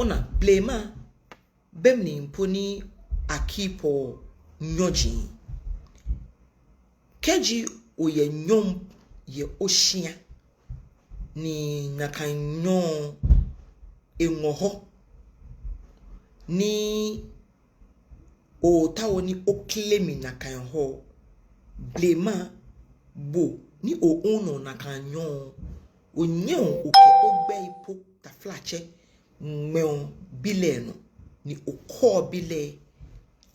ona blema bemni mponi akipo nyoji keji oye nyom ye oshia ni nakanyo enwoho ni o tawo ni oklemi nakanho blema bo ni o ono nakanyo onyo oke ogbe ipo ta flache meon bile no ni okọ bile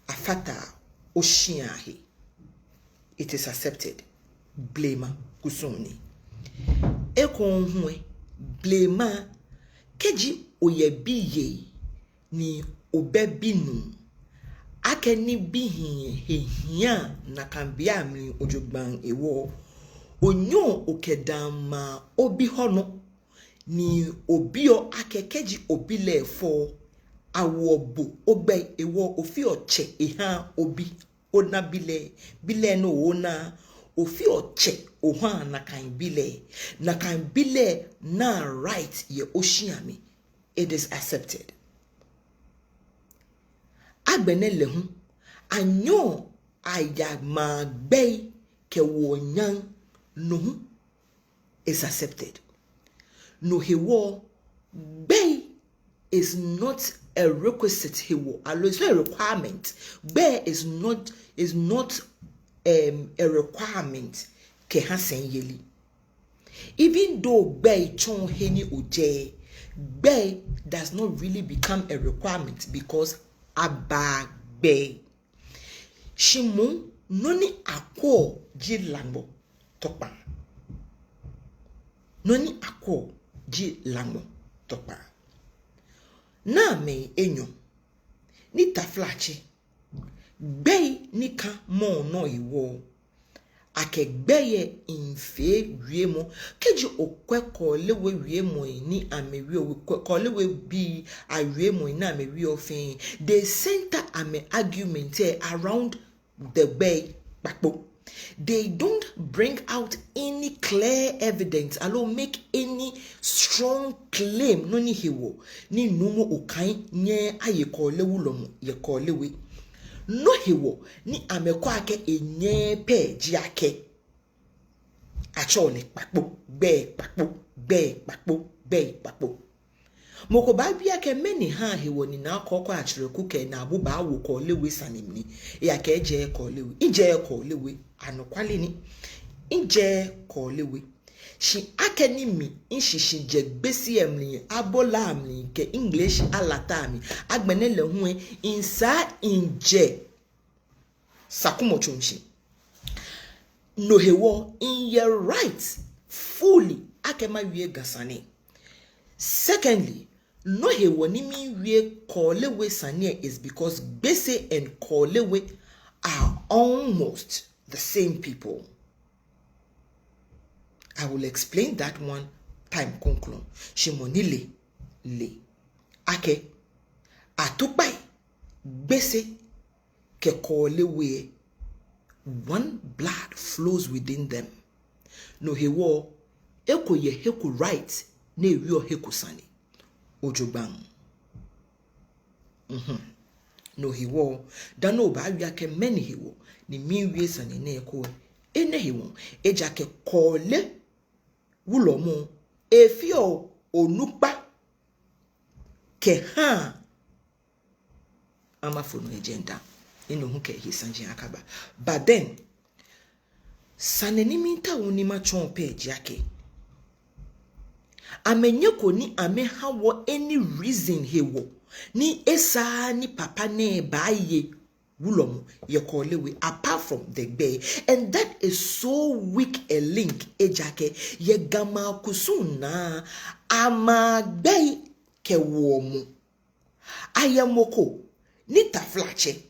afata oshiahi. It is accepted. Blema kusumni. Eko nhwe blema keji oyebiye ni obebinu ake ni bihin hehia na kambia mi ojogban ewo onyo okedama obi hono ni obio ake keji obile fo awobo ogbe ewo ofi oche eha obi ona bile no ona ofi oche oha na kan bile na right ye oshiami. It is accepted. Agbenele hu anyo aya magbe ke wonyan no hu is accepted. No hewo be is not a requisite hewo. It's not a requirement. Be is not a requirement ke hasen yeli. Even though be chon heni oje, be does not really become a requirement because aba be shimu noni akwo ji langbo tokpa. Noni akwo ji langbo tokpa. Na me enyo ni taflachi be ni ka mo no iwo ake gbeye infe wiemo keji okweko lewe wiemo ni amewi okweko lewe bi awiemo ni amewi ofin. They center ame argument around the bay bakpo. They don't bring out any clear evidence alo make any strong claim no ni hewo ni numo okai nye ayeko lewu lomo yeko lewe no hewo ni amekwa ake enye pe ji ake achole pakpo be pakpo moko ba bia ke meni ha hewo ni Naa Korkoi Akyereku ke na abu ba wo ko lewe sanimni ya ke je ko lewe ije ko lewe anokwale ni ije ko lewe shi akeni mi inshishi je gbesi emni abola amni ke English alata mi agbenele hu insa inje sakumo chumshi no hewo in your right fully akema wie gasane. Secondly, no hewo ni mi wie kolewe sane is because bese and kolewe are almost the same people. I will explain that one time conclude. Shimonile le ake atupai bese ke kolewe one blood flows within them. No hewo eko ye heku right ne wi heku sani ojogban. No hewo dano ba wi ake many hewo ni mi wi sani ne eko ene hewo eja ke kole wulomo efio onupa ke ha amafono agenda ino hu ke hisanji akaba. But then saneni minta unima chon page yake amenyeko ni ame hawo any reason hewo ni esa ni papa ne baye wulomo ye kolewe apart from the bay, and that is so weak a link ejake ye gama kusuna ama bay ke womu ayamoko ni taflache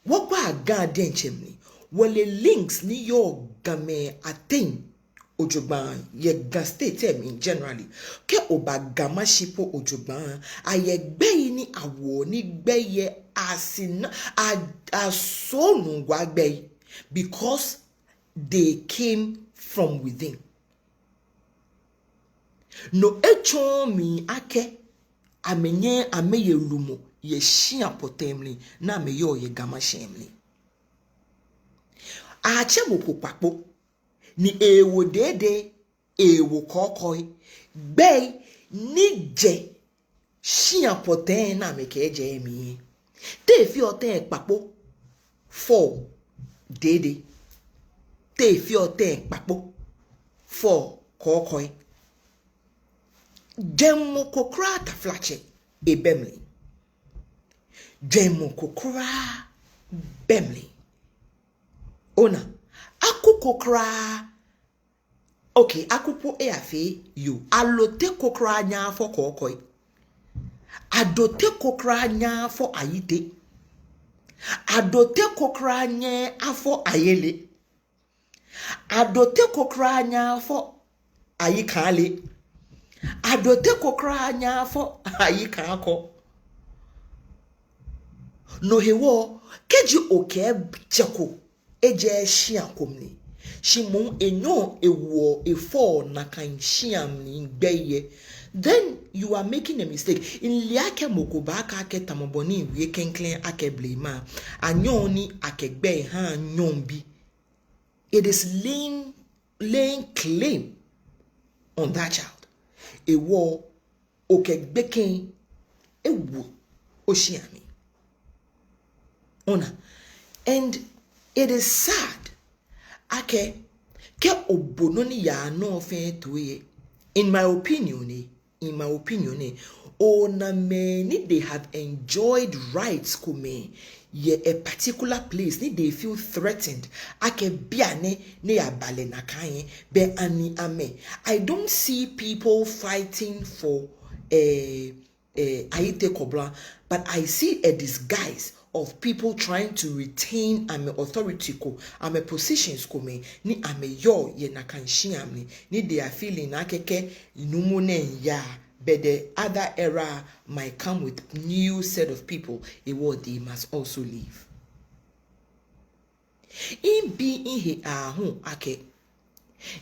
wokwa garden chimney wole links ni yo game attain ojogban ye ga state in generally ke oba Ga-Mashie po ojogban ayegbe ni awo ni gbeye asina asonu gwagbe because they came from within. No echon mi ake amenye ameye lumo ye shia potemli na me yo ye Ga-Mashie mli ache mokopakpo ni ewo dede ewo kokoi bei ni je shia potem na me keje mi te fi oten papo for dede te fi oten papo for kokoi Jemmo kokra ta flache e bemli. Jemmo kokra bemli. Ona. Aku kokra. Okay, akupo e afe you. Alote kokra nya fo kokoi. Adote kokra nya fo ayite. Adote kokra nya afo ayele. Adote kokra nya fo ayikale. Adote kokra anya fo ayika ako no hewo keji oke cheko eje hia komni shimon enyo ewo efo na kan hiam ni gbeye then you are making a mistake in liake mokoba aka ke tamoboni wie kenklen ake blema anyo ni akegbe ha nyon bi it is laying claim on that child. Ewo okegbeken ewu oshiami. Ona. And it is sad. Ake ke obono ni ya no fe tuye. In my opinion, ona many they have enjoyed rights kume ye a particular place ni they feel threatened ake biane ne abale na kan be ani ame. I don't see people fighting for aite kobla, but I see a disguise of people trying to retain authority ko positions ko me ni yo ye na kan shiam ni they are feeling akeke inumu ne ya. But the other era might come with new set of people. They must also leave. In being here,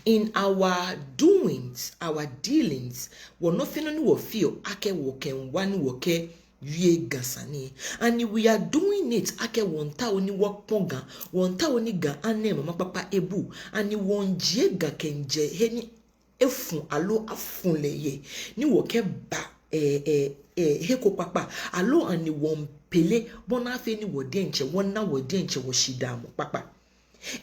in our doings, our dealings, we're nothing we feel ake woken one woke ye gasani, and we are doing it ake wonta oni work ponga, wonta oni ga ane mama papa ebu, and you won jega kenje heni. Efun alo afun leye ni woke ba heko papa alo ani won pele bona fe ni wode nche wona wode nche wo shida mo papa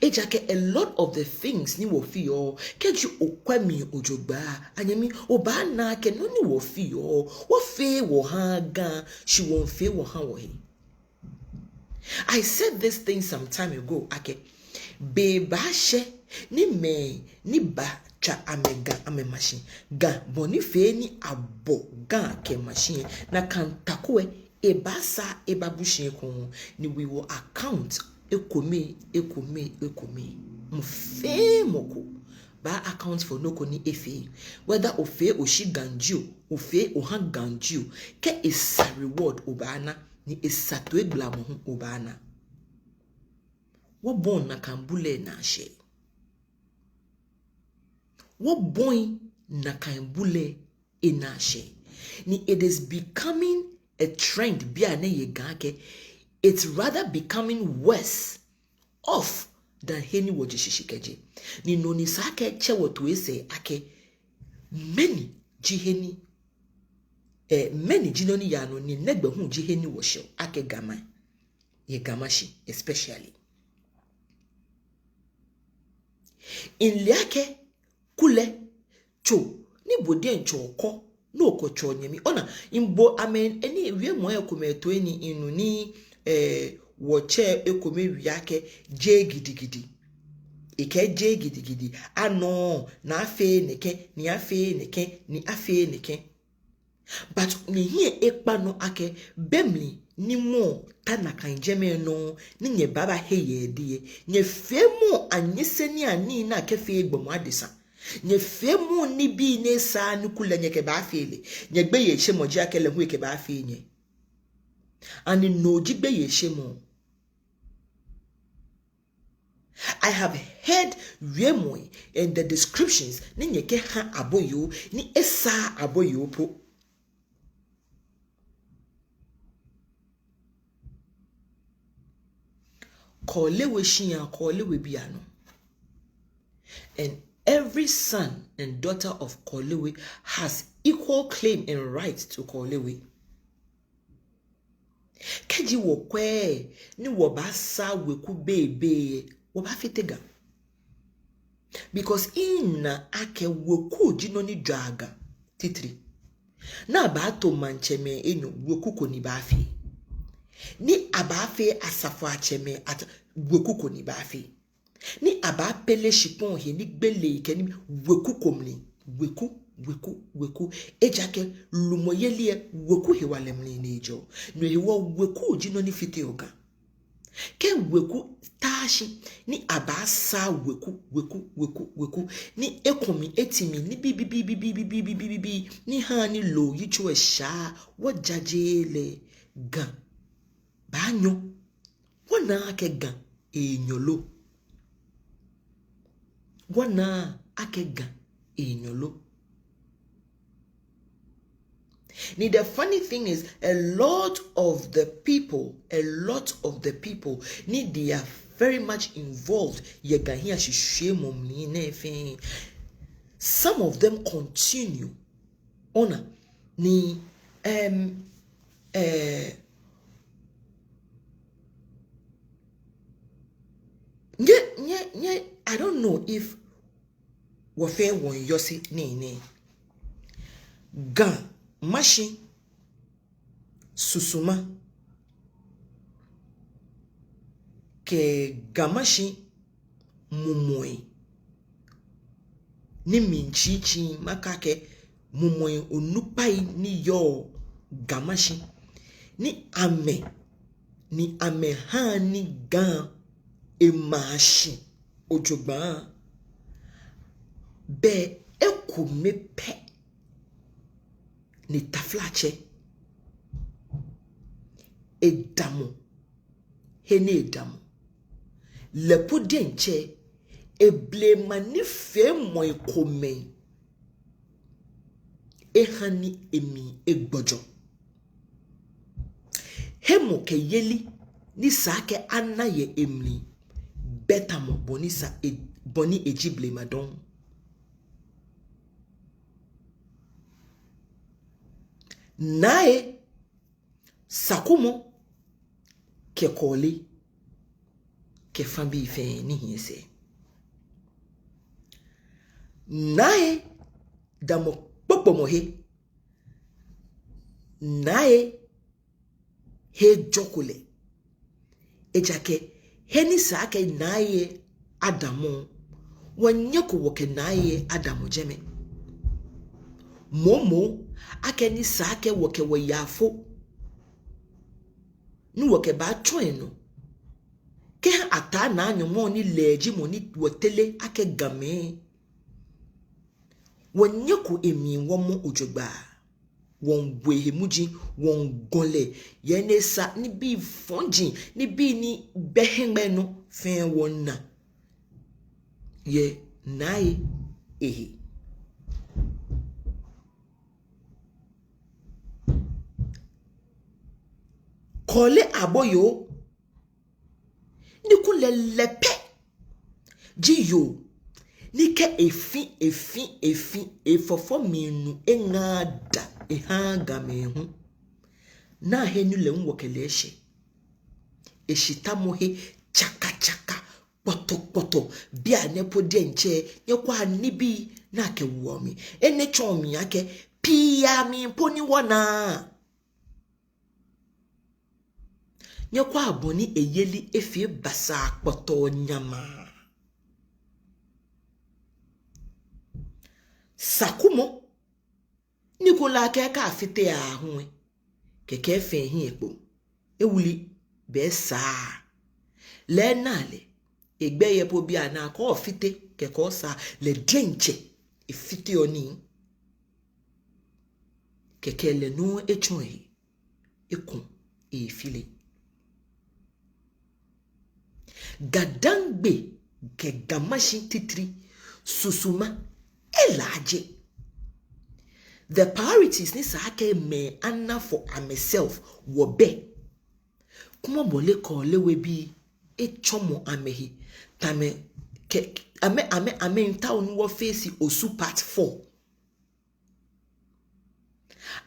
ejake a lot of the things ni wo fi o keju okwami ojogba anyami oba na ke no ni wo fi o wo fe wo ha gan shi won fe wo ha wo he. I said this thing some time ago ake be ba she ni me ni ba cha amega ame machine ga boni fe ni abo ga ke machine na kan takwe ebasa ebabushe ko ni we will account ekome mfe moko ba account for no ko ni efe whether ofe oshi ganju ofe ohan ganju ke is reward obana ni esato egbla mo obana wo bon na kambule na she. What boy na kambule inashe ni it is becoming a trend bia na ye gake. It's rather becoming worse off than heni wo jishishikeje ni noni sake che wotu ese ake many jiheni many jinoni ya no ni negbe hu jiheni wo show ake gama ye Ga-Mashie especially in liake kule cho ni bode nchoko no kocho nyemi ona imbo amen eni wie mo ekometo eni inu ni woche ekome wiake je gidigidi ike je gidigidi ano na afe neke ni afe neke ni afe neke but ni hie ekpa no ake bemli ni mo tanaka njeme no ni nye baba heye die nye femo anyese ni ani na kefe egbomo adisa nye femu ni bi ne sa nukula nye ke ba fele nye gbe ye shemo ji akele hu ke ba fe nye ani no ji gbe ye shemo. I have heard Remoi in the descriptions ni nye ke ha aboyo ni esa aboyo po kolewe shia kolewe biano. And every son and daughter of kolewe has equal claim and right to kolewe. Keji wo kwe ni wobasa weku bebe wobafitega. Because ina ake weku jino ni draga titri. Na abato mancheme enyo weku ko ni bafi. Ni abafe asafo acheme at weku ko ni bafi. Ni abapele shipon he ni gbele ke ni weku komni. Weku ejake lumoyelie weku hewalemni nejo. No hewa weku jino ni fiteoga. Ke weku tashi ni abasa weku ni ekomi etimi ni bibi ni hani lo yichwe sha wajajele ga banyo wana ake ga enyolo wana ake ga enyolo. Ni the funny thing is a lot of the people need they are very much involved. Some of them continue on ni I don't know if wafe won yosi ni Ga-Mashie susuma ke Ga-Mashie mumoi ni minchichi makake mumoi onupai ni yo Ga-Mashie ni ame hani Ga-Mashie ojogba be ekumepe ni taflache edamu hene edamu lepo denche eblema ni fe mo ekome ehani emi egbojo hemo ke yeli ni sake anaye emli betamo bonisa boni ejible madon. Nae sakumo ke koli ke fambi fe ni hiese. Nae damo popo mohe. Nae he jokule. Ejake heni sake nae Adamu wanyeko woke nae Adamu jeme. Momo akeni sake woke wayafo ni woke ba twenu ke ata na anyomo ni leji mo ni wotele ake game wonyeku emi womo ojogba won wehemuji won gonle yenesa ni bi fonji ni bi ni behengbe fen wonna ye nai ehi kole aboyo ni kule lepe jiyo ni ke efi efofo minu engada ehanga mehu na henu le nwokeleche eshita mohe chaka poto bia nepo denche nyekwa nibi na ke womi ene chomi yake pia mi poni wana nyekwa aboni eyeli efie basa poto nyama sakumo nikola keka afite ahun keke fe hin epo ewuli be sa le nale egbeye po bia na ko ofite keke sa le drenche efite oni keke le no echon ekun efile gadangbe ke Ga-Mashie titri susuma elaje. The priorities ni sake me anna for myself wo be kuma bole ko lewe bi chomo amehi tame ke ame nta onu wo face osu part 4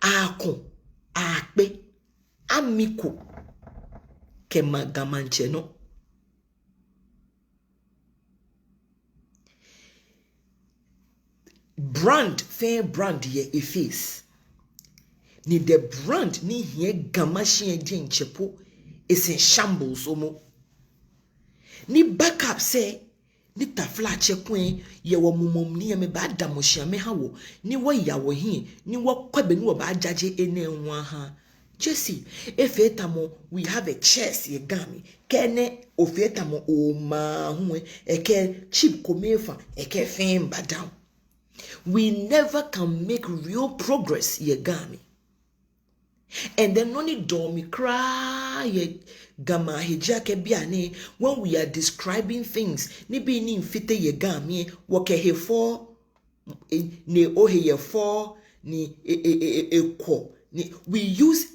akon akpe amiko ke magamanche no fair brand ye e face ni the brand ni here Ga-Mashie din chepo is in shambles omo ni backup say ni tafla chekwen ye wo mumom ni me ba da mohia me hawo ni wo ya wo hi ni wo kwabe ni wo ba jaje ene nwa ha Jesse efetamo we have a chest ye gami kene ofetamo o ma hu eke cheap komefa eke fen ba down. We never can make real progress ye gami. And then only do me cry ye gama hijake biane when we are describing things ni be ni mfite ye gami woke he for ni ohe ye for ni ko ni we use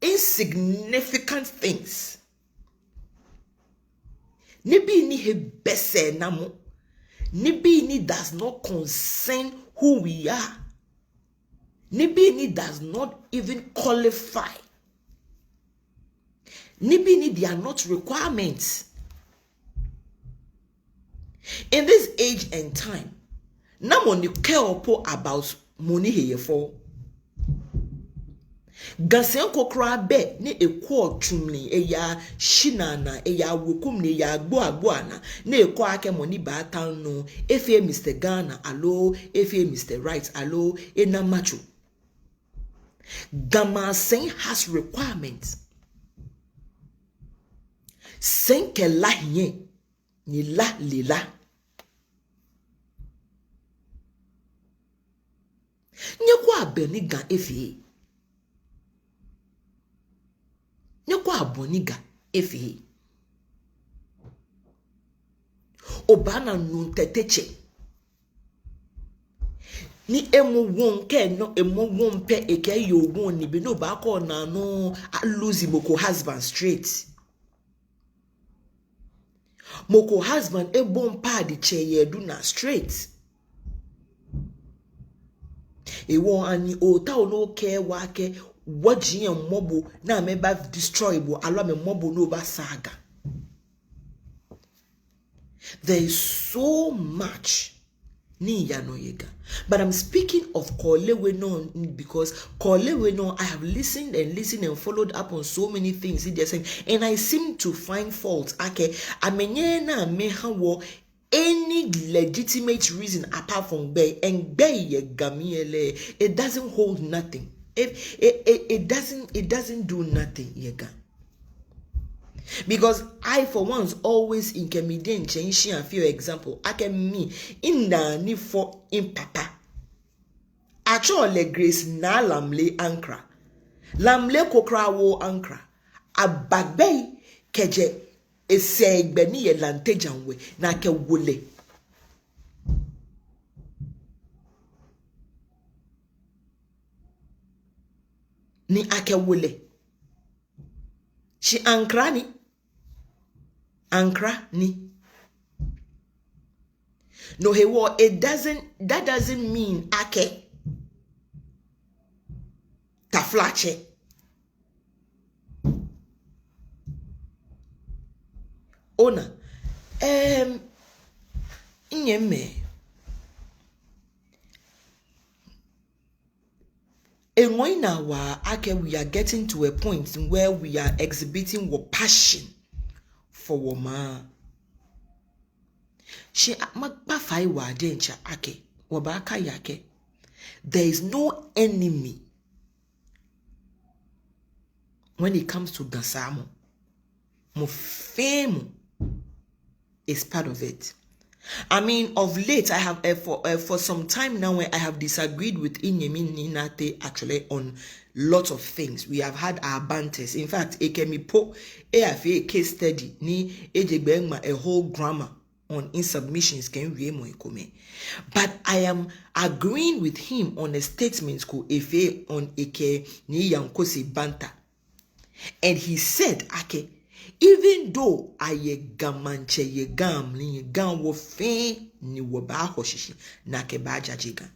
insignificant things ni be ni he bese namo ni be ni does not concern who we are. Nibini does not even qualify. Nibini, they are not requirements. In this age and time, no one care about money here for. Gasen kokra be ni ekwo twumni eya shinana eya wokumni ya agboana na ekwo ake money ba town no efe Mr. Ghana allo efe Mr. Right allo ena macho. Ga-Mashie has requirements. Senke la hien ni la lila. Nyekwa abeniga efe. Nyekwa aboniga efe. Obana nunteteche. Ni emu won ke no emu won pe eke yo won ni be no ba ko na no lose moko husband straight. Moko husband e bon pa di che ye do na straight. E won ani o ta o no ke wa ke wajin mobo na me ba destroy bo alwa me mobo no ba saga. There is so much ni ya no yega. But I'm speaking of Kolewe no because Kolewe no I have listened and followed up on so many things they're saying, and I seem to find fault. Okay, amenye na mehawo any legitimate reason apart from bay and bay ye gamiele. It doesn't hold nothing. It doesn't do nothing yega. Because I for once always in comedian change and few example I can me in the need for in papa actually grace na lamle ankra lamle kokra wo ankra abagbe keje esegbe ni ye lantejanwe na ke wole ni ake wole she ankra ni no he wo that doesn't mean ake taflache ona inyeme Engoina wa ake we are getting to a point where we are exhibiting our passion for woman. She magpafai wa dencha ake wabaka yake. There is no enemy when it comes to Gasamo. Mo fame is part of it. I mean, of late, I have for some time now, I have disagreed with Inyemi Ninate actually on lots of things. We have had our banters. In fact, Ekemipo AFA case study ni Ejegbengma a whole grammar on insubmissions can we mo ikome. But I am agreeing with him on a statement called Efe on Eke ni Yankosi Banta. And he said, Ake, Even though aye Ga-Mashie ye gam ni gam wo fe ni wo ba hoshishi na ke ba jajiga.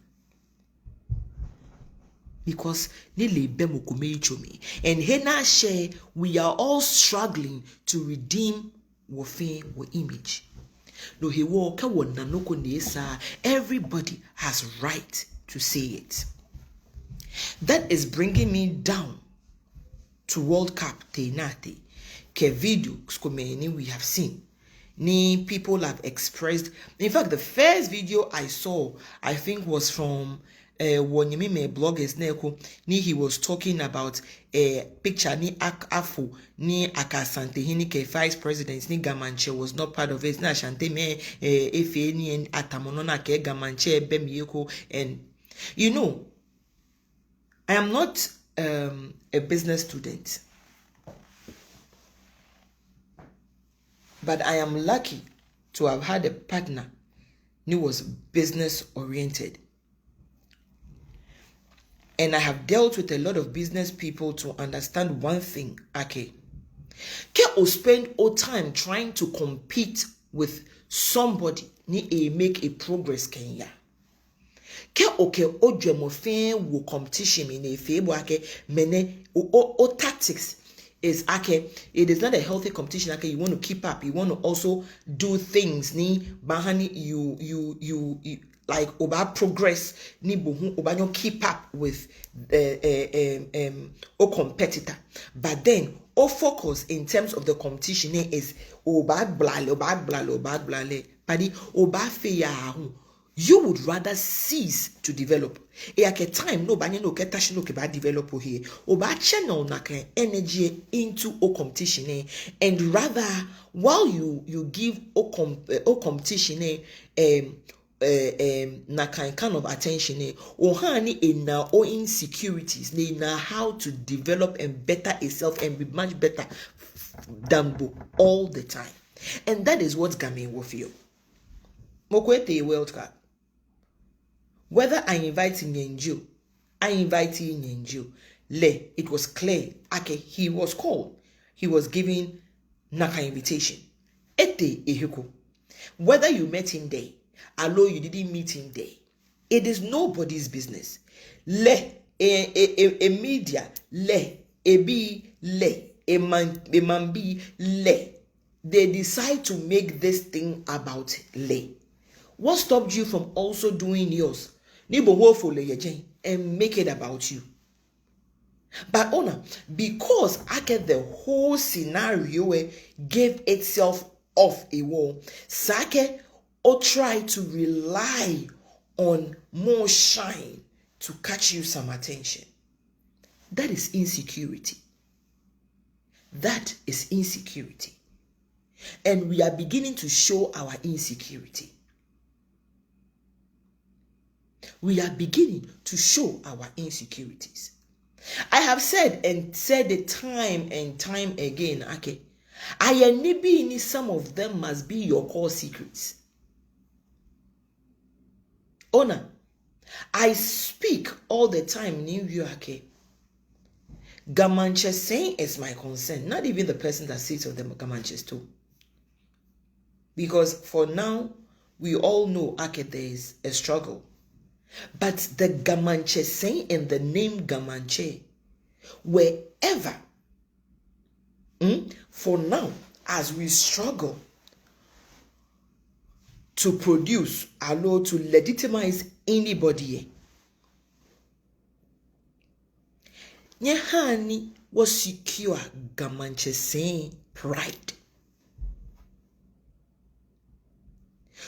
Because nile bemo kumechomi and hena share we are all struggling to redeem wo fe wo image. No he wo ka wo nanoko nesa, everybody has right to say it. That is bringing me down to World Cup tenate. Ke video skomeni we have seen. Ni people have expressed. In fact, the first video I saw, I think, was from Wonyemime bloggers neko. Ni he was talking about a picture ni Afo ni Akasante hini ke vice president ni Ga-Mashie was not part of it. Na Shante me efe ni en atamonona ke Ga-Mashie bemiyeko. And you know, I am not a business student. But I am lucky to have had a partner who was business oriented. And I have dealt with a lot of business people to understand one thing, okay. Can you spend all time trying to compete with somebody ni make a progress Kenya? Can okay ojemofin wo competition in a fable ake mene o tactics is ake, it is not a healthy competition. Ake, you want to keep up, you want to also do things ni bahani you like oba progress ni bohu oba you keep up with o competitor. But then o focus in terms of the competition is oba blale padi oba feya. You would rather cease to develop. At a time, no banya no ketashi no keba develop here. Oba channel na energy into o competition, and rather while you give o competition na kind of attention o hani na o insecurities na how to develop and better itself and be much better than all the time. And that is what Ga-Mashie will feel. Mokwete World Cup. Whether I invite Nyenju, I invite Nyenju. It was clear. Okay, he was called. He was given Naka invitation. Ete ehuko. Whether you met him there, although you didn't meet him there, it is nobody's business. A media, a be, a man be, they decide to make this thing about What stopped you from also doing yours? And make it about you. But honor, because I get the whole scenario gave itself off a wall, Sake or try to rely on more shine to catch you some attention. That is insecurity. That is insecurity. And we are beginning to show our insecurity. We are beginning to show our insecurities. I have said it time and time again, okay. Some of them must be your core secrets. Honor, I speak all the time, New York. Ga-Mashie saying is my concern, not even the person that sits on the Ga-Mashie too. Because for now, we all know, okay, there is a struggle. But the Ga-Mashie saying in the name Ga-Mashie, wherever, for now, as we struggle to produce, to legitimize anybody, Nyahani was secure Ga-Mashie saying pride.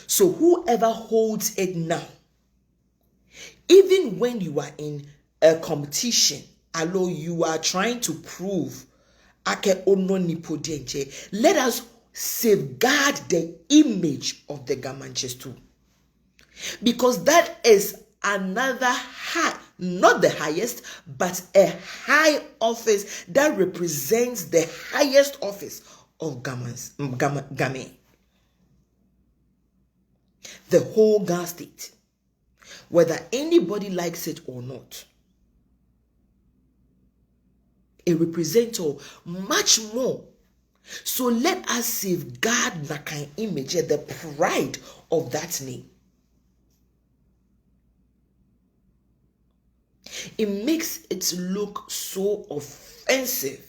So whoever holds it now, even when you are in a competition, you are trying to prove, let us safeguard the image of the Ga-Mashie too. Because that is another high, not the highest, but a high office that represents the highest office of Ga-Mashie. The whole Ga State. Whether anybody likes it or not, it represents much more So let us safeguard that kind image, the pride of that name. It makes it look so offensive.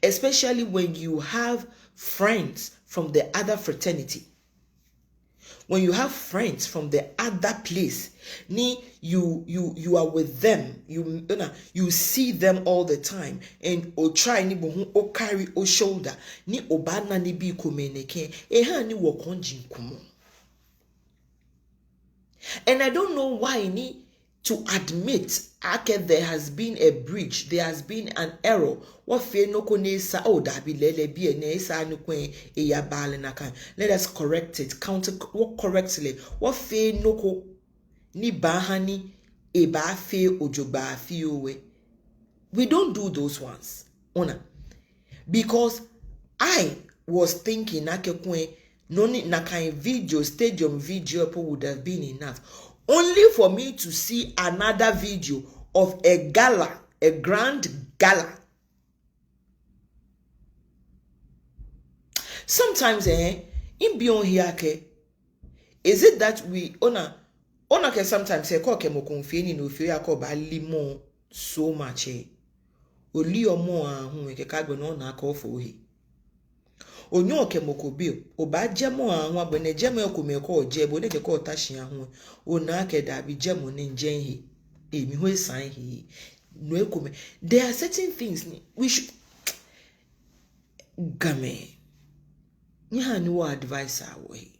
Especially when you have friends from the other fraternity. When you have friends from the other place, you are with them, you see them all the time, and o try ni bohu o carry o shoulder ni obana ni bi komeneke eha ni wokonjin kumo. And I don't know why ni to admit there has been a breach, there has been an error. What fe no konesa oh dabi lele bi ne sa no kwen e ya bale na kan. Let us correct it, counter what correctly. What fe no ko ni bahani e ba fe ojoba fi owe. We don't do those ones. Ona. Because I was thinking kwen no ni na kan video, stadium video would have been enough. Only for me to see another video of a gala, a grand gala. Sometimes, in beyond here, is it that we honor can sometimes say, "Koke mo konfini no feel yako ba limo so much." Oli omo ahun ke kagbe no na ka ofo he. Onyo ke mokobi o ba jemo ahun agbene jemo ekome ko je bo ne ke ko tashi ahun o na ke da bi jemo ne njen he emi ho esan he no ekome. There are certain things we should game ni ha ni wo advice awo he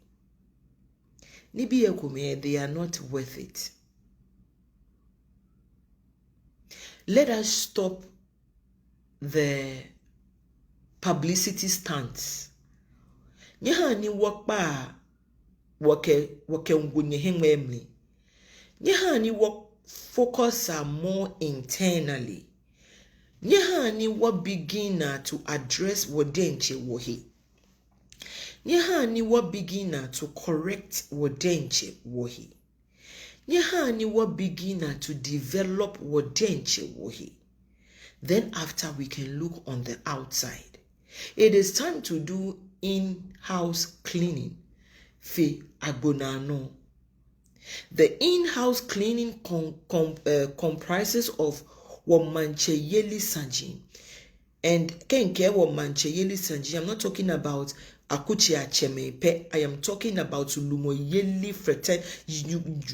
ni bi ekome, they are not worth it. Let us stop the publicity stunts. Nyaha ni wakpa wake ngunye hengwemli. Nyaha ni wak focus more internally. Nyaha ni what beginner to address wadenche wohi. Nyaha ni what beginner to correct wadenche wohi. Nyaha ni what beginner to develop wadenche wohi. Then after we can look on the outside. It is time to do in-house cleaning. Fe abonano. The in-house cleaning comprises of womanche yeli sanji. And kenke womanche yeli sanji. I'm not talking about akuchi acheme pe. I am talking about lumoyeli freten,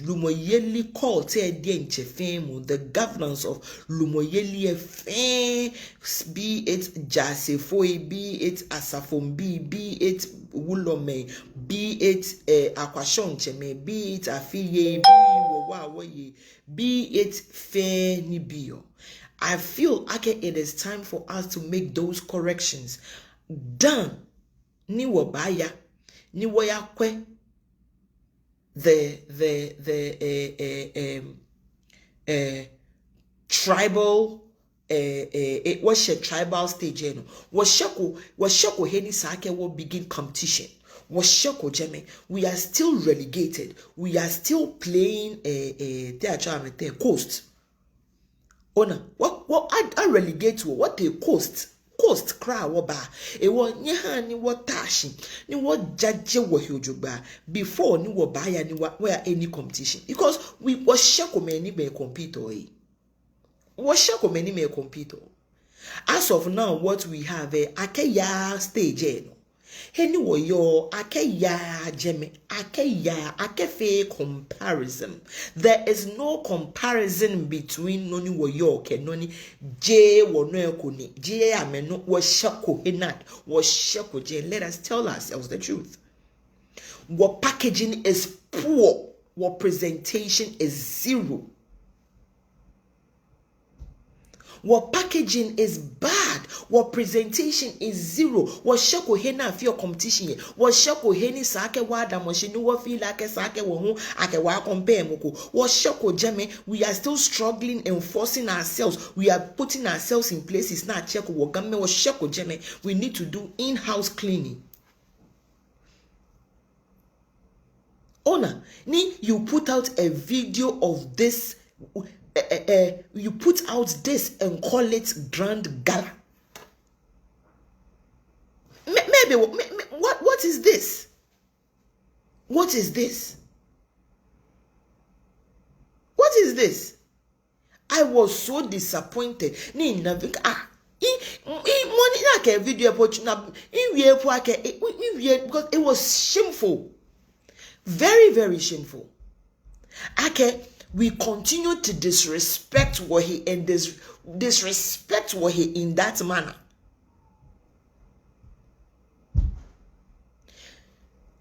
lumoyeli call te dienche femu. The governance of lumoyeli fe, be it jasefoi, be it asafombi, be it wulome, be it akwashon cheme, be it afiye, be it fe nibio. I feel like it is time for us to make those corrections. Done. Ni wabaya, ni wayakwe, the tribal what's your tribal stage no was shako heni sake will begin competition was shako jeme. We are still relegated, we are still playing theatre coast. Ona what I relegate to what they coast cry woba e wo nyaha ni wo tashi ni wo jaje wo hyojoba before ni wo baya ni where any competition, because we was shako many may compete or was shako many may compete. As of now, what we have akeya stage no heni wo yo akeya jeme akeya akefe comparison. There is no comparison between noni wo yo ke noni je wo no ekoni je ameno wo shako henat wo shako je. Let us tell ourselves the truth. What packaging is poor, what presentation is zero. What packaging is bad, what presentation is zero. What shako hena for your competition? What shako heni sake wada moshini wa feel like sake wo ake wa compare moko. What shako jeme? We are still struggling and forcing ourselves. We are putting ourselves in places na cheko wo gamme what shako jeme. We need to do in-house cleaning. Ona, ni you put out a video of this you put out this and call it grand gala. Maybe what is this? What is this? What is this? I was so disappointed. Money like a video because it was shameful. Very, very shameful. We continue to disrespect what he and disrespect what he in that manner.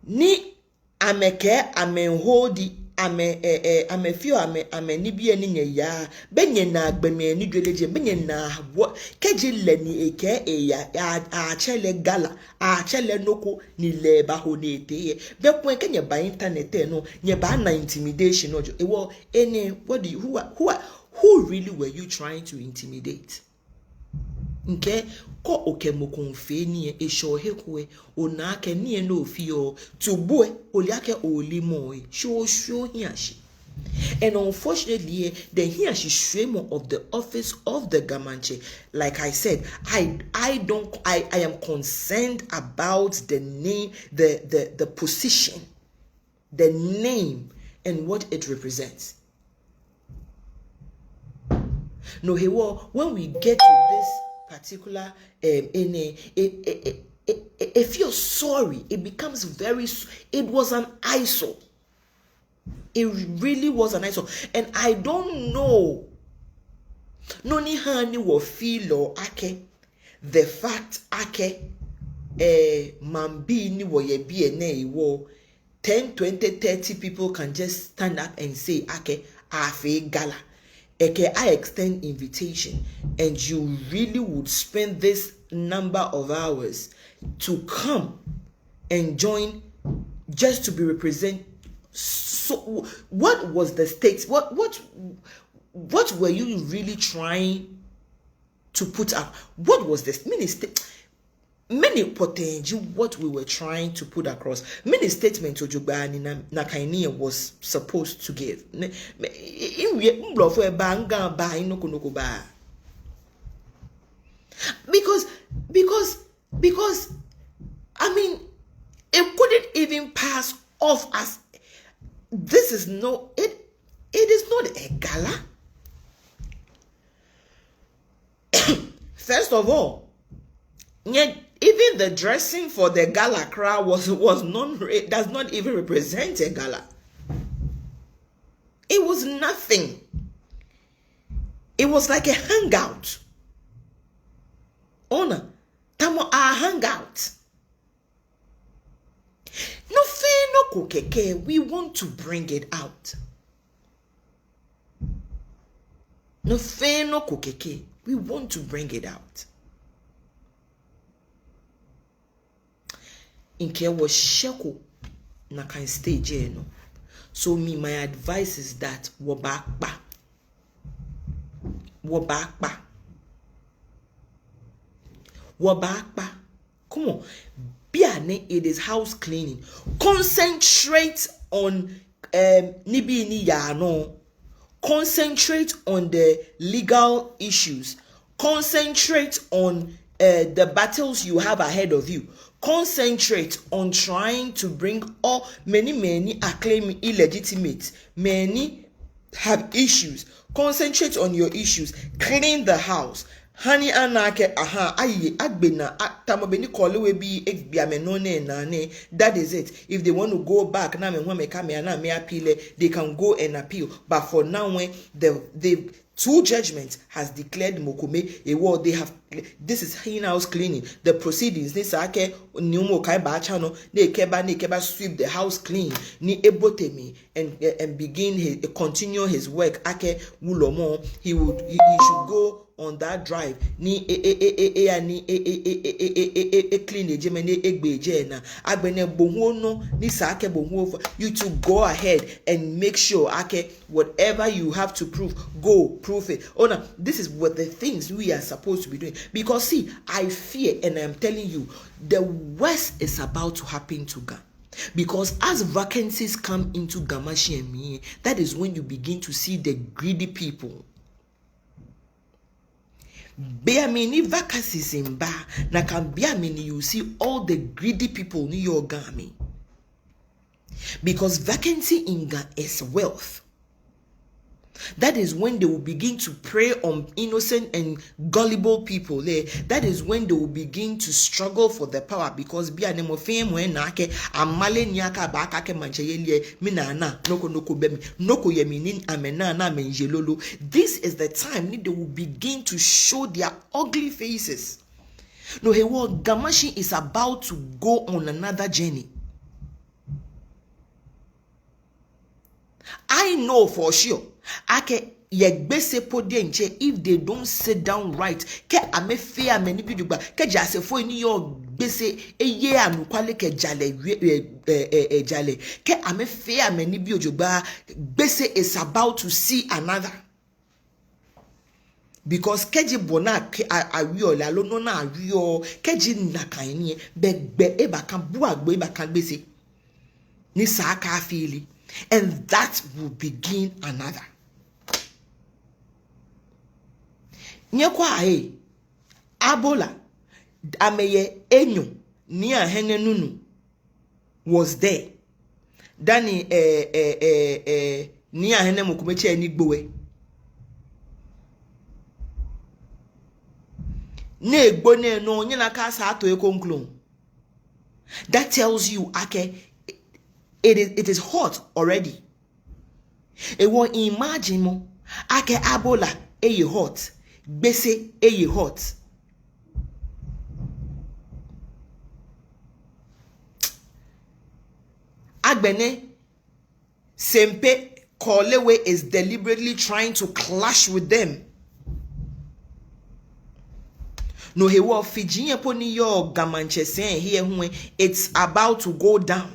Ni ameke amenhodi ame feel ame ni bia ni nya benye na agbeme ni dweleje benye na wo keje leni eke ya a chele gala a chele noko ni leba ho ne ete be kwen kenye ba internet no nye ba na intimidation ojo e wo any what do you who really were you trying to intimidate? Nke ko okemokonfe ni esho hekwe onake ni no fio tubue oliake olimo sho hiashi. And unfortunately the hiashi shemo of the office of the Ga-Mashie, like I said, I am concerned about the name, the position, the name and what it represents. No, when we get to this particular if you're sorry, it becomes it was an eyesore. It really was an eyesore. And I don't know no ni hani wo feel or the fact mambi ni wo ye bi ene wo 10 20 30 people can just stand up and say afe gala. I extend invitation and you really would spend this number of hours to come and join just to be represented. So what was the stakes? What were you really trying to put up? What was this many potential what we were trying to put across? Many statements Ojubani Nakaini was supposed to give. Because I mean it couldn't even pass off as this is no it is not a gala. First of all, even the dressing for the gala crowd does not even represent a gala. It was nothing. It was like a hangout. Ona, tamo a hangout. No fe no kokeke. We want to bring it out. No fe no kokeke. We want to bring it out. Inke was sheko na kan stage no. So my advice is that wabakba. Come on. Biane, it is house cleaning. Concentrate on nibi ni ya no. Concentrate on the legal issues. Concentrate on the battles you have ahead of you. Concentrate on trying to bring all many are claiming illegitimate. Many have issues. Concentrate on your issues. Clean the house. Honey anake agbena tamobeni kole we bi biamenone nane. That is it. If they want to go back na me come na me appeal, they can go and appeal. But for now, when the two judgments has declared Mokome a war, they have this is in-house cleaning. The proceedings ni sake niumo kai ba chano ne keba sweep the house clean ni ebotemi and begin continue his work ake wulomo. He should go on that drive ni clean ejemene egbeje na agbene bohu no ni sake bohu. You to go ahead and make sure whatever you have to prove, go prove it. Oh no, this is what the things we are supposed to be doing. Because see, I fear, and I'm telling you, the worst is about to happen to Ga. Because as vacancies come into Ga-Mashie and me, that is when you begin to see the greedy people Bear me ni vacancies in bar. Na can bear me you see all the greedy people in your Ga-Mashie. Because vacancy in Ga is wealth. That is when they will begin to prey on innocent and gullible people. That is when they will begin to struggle for the power. Because be an emofem when nake amale nyaka baka ke mancheye minana noko bemi noko yeminin amena na menjelolo. This is the time they will begin to show their ugly faces. No, hey, what Ga-Mashie is about to go on another journey. I know for sure. Ake yegbese podienche if they don't sit down right. Ke ame fe ameni biduba. Ke jase fo ni yo gbese eye anukwale ke jale jale. Ke ame fe ameni biduba. Gbese is about to see another. Because keji bona ke awiyo la lo no na awiyo keji nakaini be eba kan bu agbo eba kan gbese ni sa aka fili. And that will begin another. Nyekwa abola ameye enyo ni ahene nunu was there. Dani ni ahene mukumeche enigbowe. Ne gbone no nyina ka sa ato ekonklon. That tells you it is hot already. It won't imagine mo. Ake abola hot. Bese hot. Agbene Sempe Kolewe is deliberately trying to clash with them. No, he will Fiji poni yo Ga-Mashie saying here it's about to go down.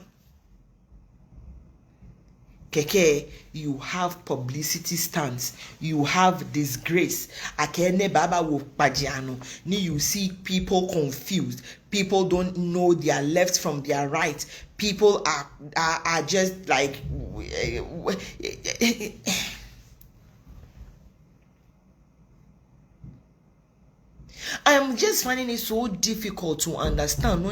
Keke, you have publicity stunts, you have disgrace. Akene baba wo pajiano. Ni you see people confused. People don't know their left from their right. People are just like I am just finding it so difficult to understand.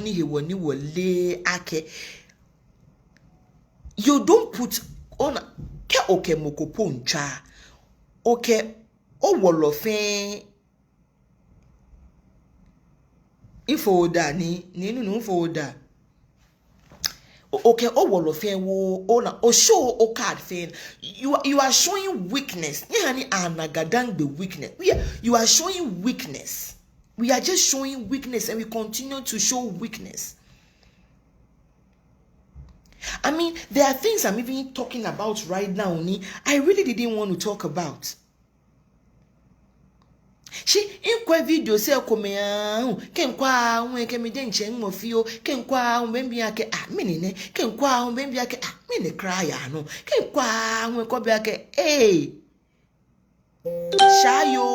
You don't put on ke oke mokoponcha oke o wolofen ifoda ni nu foda okay o wolofen wo ona o show o card fin you are showing weakness yani anagadang the weakness you are showing weakness. We are just showing weakness and we continue to show weakness. I mean, there are things I'm even talking about right now, I really didn't want to talk about. She in kwa video say komea ken kwa wen ke me den chen mo fio ken kwa wen bia ke menene ken kwa wen bia ke mene cry ya no ken kwa wen ko bia ke shayo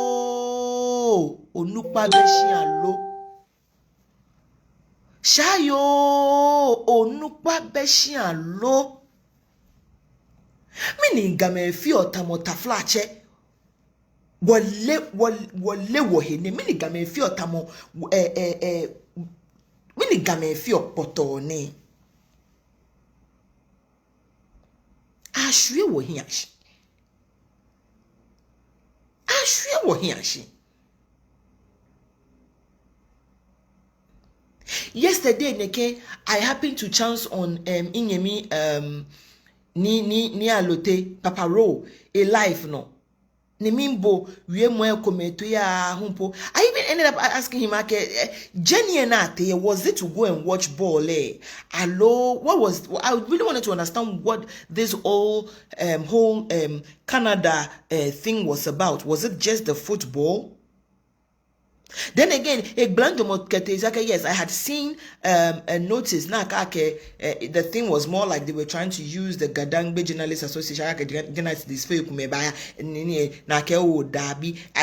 onukpa beshian lo shayo onukpa beshian lo mini game fio tamota flache wole wo hene mini game fio tamo mini game fio poto ne ahwe wo hiashi yesterday neke I happened to chance on Inyemi ni alote papa roll a life no Nimimbo we mo kometo ya humpo. I even ended up asking him Jenny and Ate, was it to go and watch ball Hello, what was I really wanted to understand what this whole Canada thing was about. Was it just the football? Then again, yes, I had seen a notice. The thing was more like they were trying to use the Gadangbe Journalists Association. I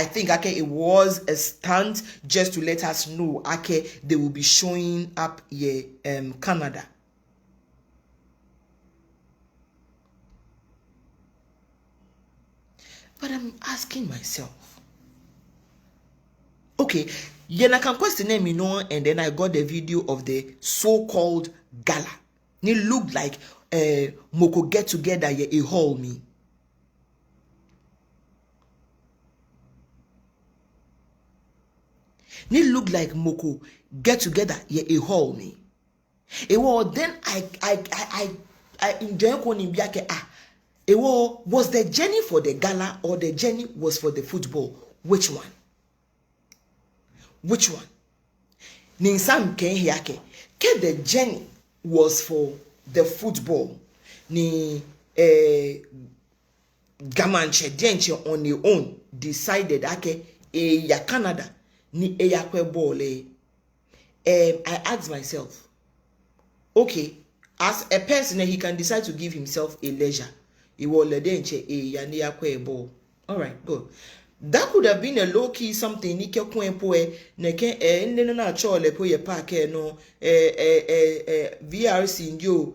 think it was a stunt just to let us know they will be showing up here Canada. But I'm asking myself, Okay, yena can question me no, and then I got the video of the so-called gala. It looked like Moko get together ye a hall me. It looked like Moko get together ye a hall me. It was then I enjoy calling biake it was the journey for the gala or the journey was for the football? Which one? Which one? Ninsam ken hiake. Ke the journey was for the football. Ni Ga-Mashie Denche on their own decided ake ya Canada ni ya kwe ball. I asked myself, okay, as a person he can decide to give himself a leisure. He will denche ya ni ya kwe ball. All right, go. That could have been a low key something. Nike kwen poe neke nene na chole po ye park no VRC injo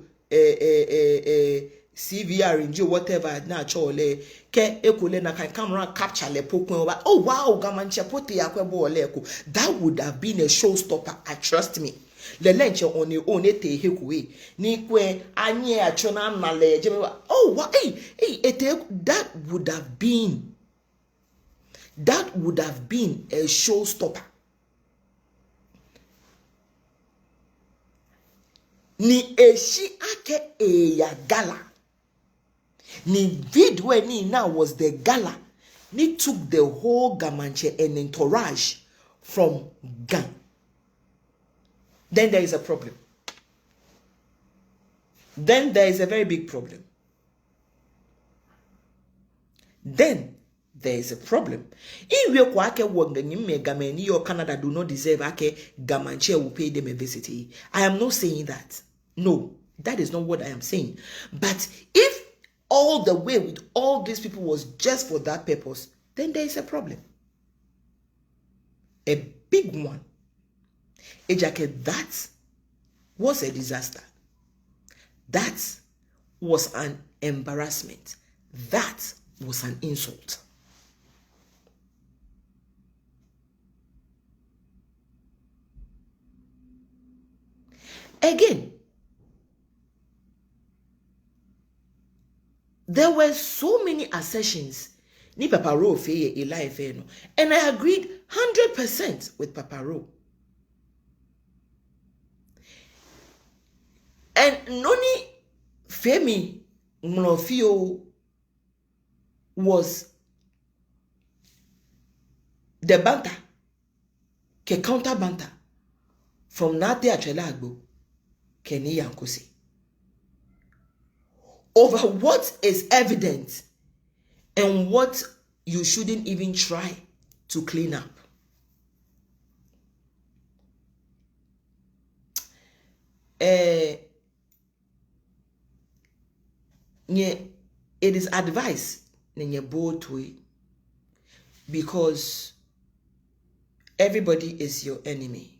CVR injo whatever na chole ke ekule na kan camera capture le po kwen over. Oh wow, Ga-Mashie pote ya kwe bo le ko. That would have been a showstopper. I trust me. Le lenche on your own ete hekwe ni kwe anye achona na le jeme. Oh wow, hey that would have been. That would have been a showstopper. Ni eshi ake ya gala. Ni video ni now was the gala. Ni took the whole Ga-Mashie and entourage from Gang. Then there is a problem. Then there is a very big problem. Then there is a problem. In real kwake work the Nimme Gameni or Canada do not deserve ake Ga-Mashie will pay them a visit. I am not saying that. No, that is not what I am saying. But if all the way with all these people was just for that purpose, then there is a problem. A big one. Ejake, that was a disaster. That was an embarrassment. That was an insult. Again, there were so many assertions ni Papa Ro feye life no, and I agreed 100% with Papa Ro. And noni Femi Mnofio was the banter, ke counter banter from Nate Achelagbo, Kenny Yankosi. Over what is evident and what you shouldn't even try to clean up. It is advice both way, because everybody is your enemy.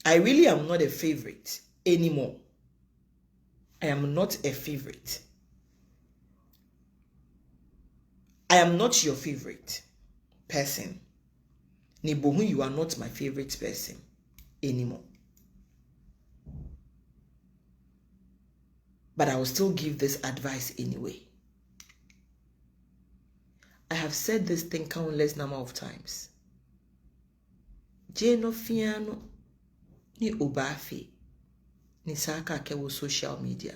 I really am not a favorite anymore. I am not a favorite. I am not your favorite person. Nibohu, you are not my favorite person anymore. But I will still give this advice anyway. I have said this thing countless number of times. Jeno fiano ni obafe ni saka kewo social media.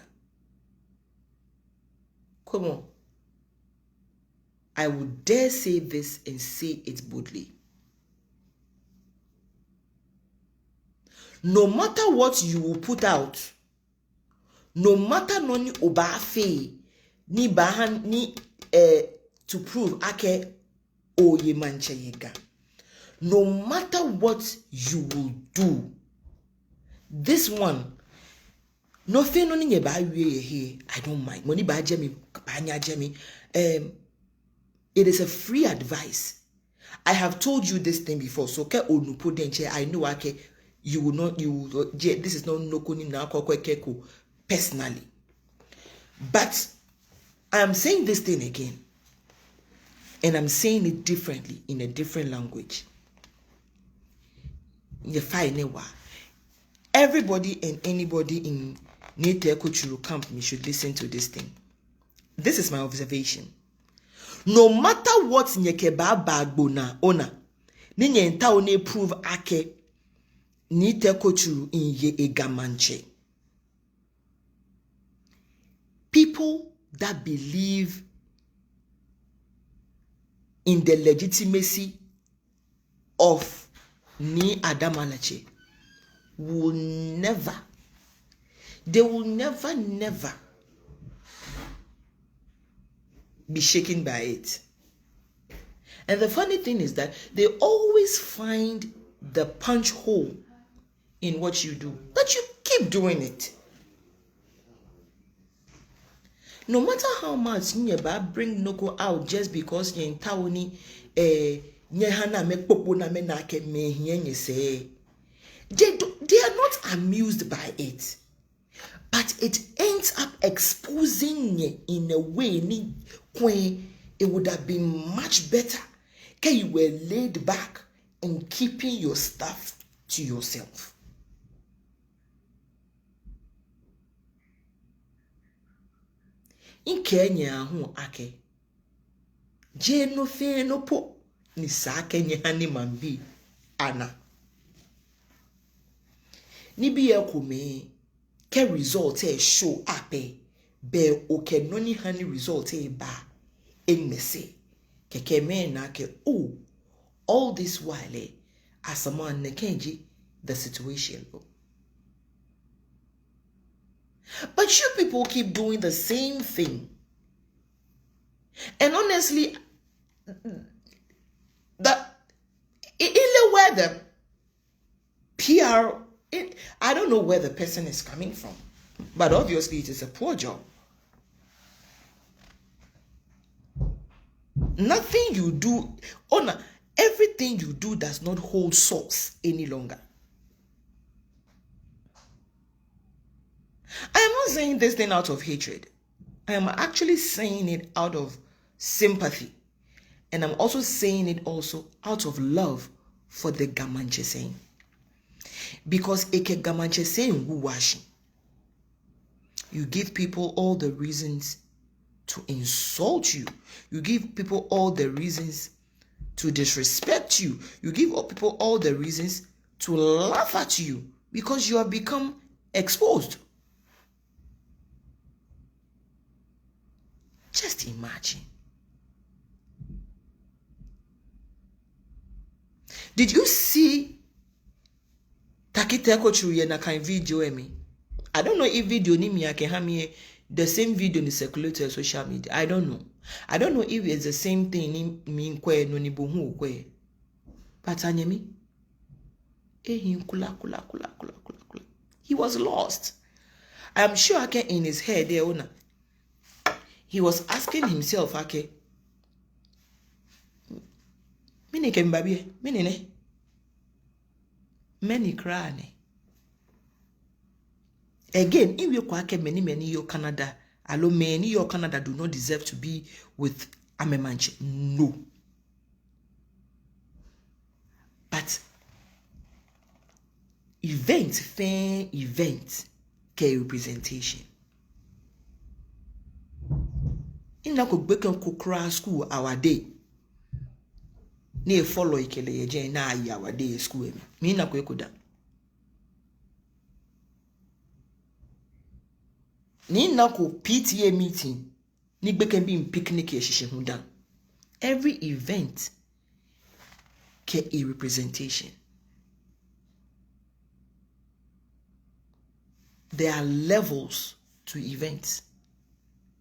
Come on. I would dare say this and say it boldly. No matter what you will put out, no matter noni obafe ni bahan ni to prove ake oye manche yega. No matter what you will do, this one no fe no ni ba wie here. I don't mind. Money ba jemi banya jemi. It is a free advice. I have told you this thing before. So ke onupo denche, I know ake you will not, this is not nokoni Naa Korkoi Akyereku personally. But I am saying this thing again. And I'm saying it differently in a different language. Everybody and anybody in Naa Korkoi camp should listen to this thing. This is my observation. No matter what nyekeba bagbo na ona, ni nyenta one prove ake Naa Korkoi in ye Ga-Mashie. People that believe in the legitimacy of Ni Adamalache will never, they will never be shaken by it. And the funny thing is that they always find the punch hole in what you do, but you keep doing it. No matter how much you bring Noko out just because you're in Taoni, nyehana me popo na me nake me hienye say. They are not amused by it, but it ends up exposing you in a way it would have been much better if you were laid back and keeping your stuff to yourself. In Kenya hu ake je no fe no po ni sa Kenya hani mambi ana ni bi ekome ke result e show ape be oke no ni hani result e ba enmese keke me na ke oh all this while as a man ne kenji the situation. But you people keep doing the same thing. And honestly, that in the weather, PR, I don't know where the person is coming from, but obviously it is a poor job. Nothing you do, everything you do does not hold source any longer. I am not saying this thing out of hatred. I am actually saying it out of sympathy. And I'm also saying it also out of love for the Ga-Mashie saying. Because eke Ga-Mashie saying wuwashi. You give people all the reasons to insult you. You give people all the reasons to disrespect you. You give people all the reasons to laugh at you because you have become exposed. Just imagine. Did you see Takite Korkoi na kind video emi? I don't know if video ni mi ake hami the same video ni circulated on social media. I don't know. I don't know if it's the same thing ni mi nkwe no ni bohu kwe. But anyemi kula. He was lost. I'm sure ake in his head there ona. He was asking himself, okay, mini kembabi, mini ne, many crane. Again, if you kwake many your Canada, allo many your Canada do not deserve to be with Ga-Mashie. No. But fair event, care representation. In na kokbeken kokra school our day. Ne follow ikele yeje na ayi our day school emi. Mi na koda. Ni na ko PTA meeting. Ni gbeken bi picnic ye hihye hu dan. Every event ke a representation. There are levels to events.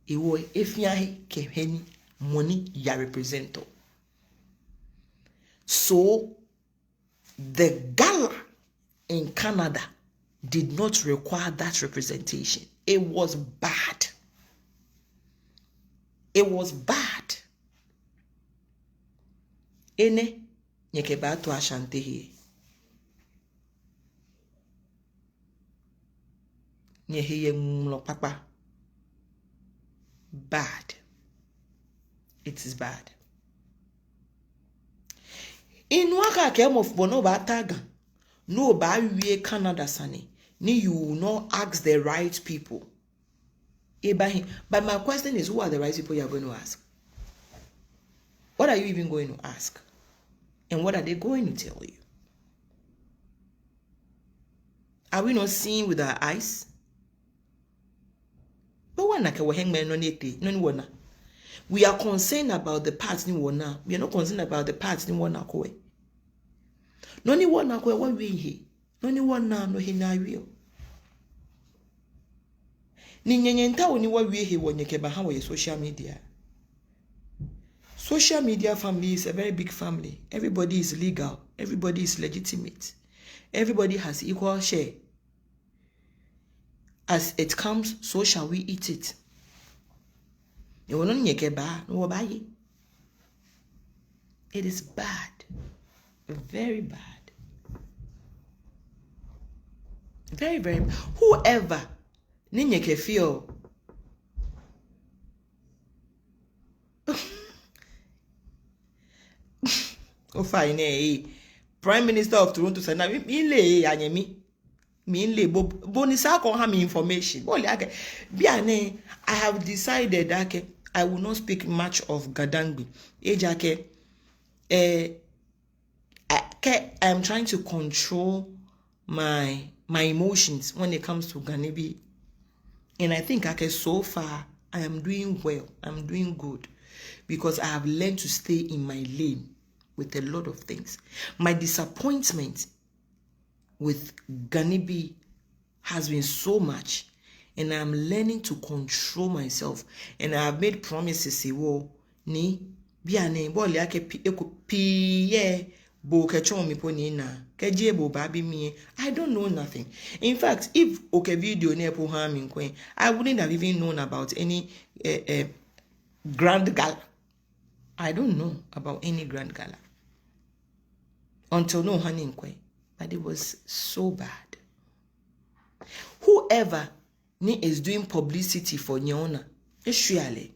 Iwo efiahe keheni money ya represento. So the gala in Canada did not require that representation. It was bad. It was bad. Ene nyekeba to ashante he. Nyeheye mlo papa. Bad. It is bad. Inwaka came of bono ba taga. No ba we Canada sani. Ni you will not ask the right people. But my question is, who are the right people you are going to ask? What are you even going to ask? And what are they going to tell you? Are we not seeing with our eyes? But we are concerned about the parts ni wana. We are not concerned about the parts ni wana koe. No ni wana koe wa we he. No ni wana no he na we. Ni nyenyenta oni wa we he wonyeke ba ha wo social media. Social media family is a very big family. Everybody is legal. Everybody is legitimate. Everybody has equal share. As it comes, so shall we eat it. It is bad. Very bad. Very, very bad. Whoever ninyeke feel oh fine, Prime Minister of Toronto said, "Na mi anyemi mi le bonisa kon ha me information." I have decided that I will not speak much of Gadangbi. I am trying to control my emotions when it comes to Ganibi, and I think so far I am doing well. I'm doing good because I have learned to stay in my lane with a lot of things. My disappointment with Ganibi has been so much, and I'm learning to control myself. And I have made promises. Say, "Wo ni biane boli ake piye bo kechon mi poni na keje bo babi mi." I don't know nothing. In fact, if video ne po ha mi nkwen, I wouldn't have even known about any grand gala. I don't know about any grand gala until no honey nkwen. But it was so bad. Whoever is doing publicity for Nyona, surely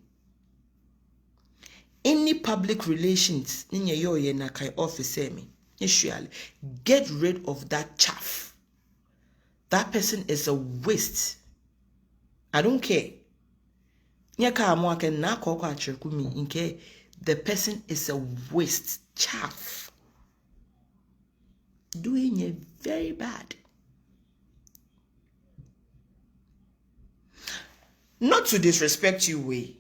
any public relations in your office, surely get rid of that chaff. That person is a waste. I don't care. Naa Korkoi Akyereku, the person is a waste, chaff. Doing it very bad. Not to disrespect you, way,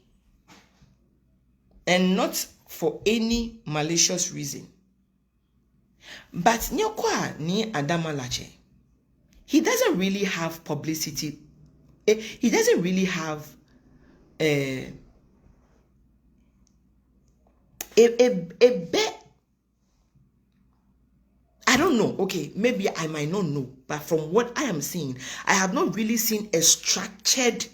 and not for any malicious reason. But Nyokwa ni Adamalache, he doesn't really have publicity. He doesn't really have a bet. I don't know. Okay, maybe I might not know, but from what I am seeing, I have not really seen a structured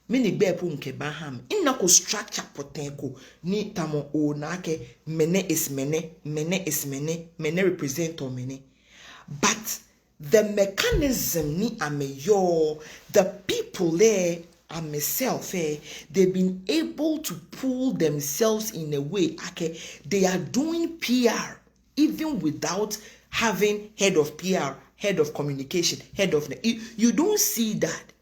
mini bepu nke baham inako structure potenko ni tamo o nake mene is mene represent or mene, but the mechanism ni ameyo, the people there and myself, they've been able to pull themselves in a way, okay, they are doing PR even without having head of PR, head of communication, head of... You don't see that.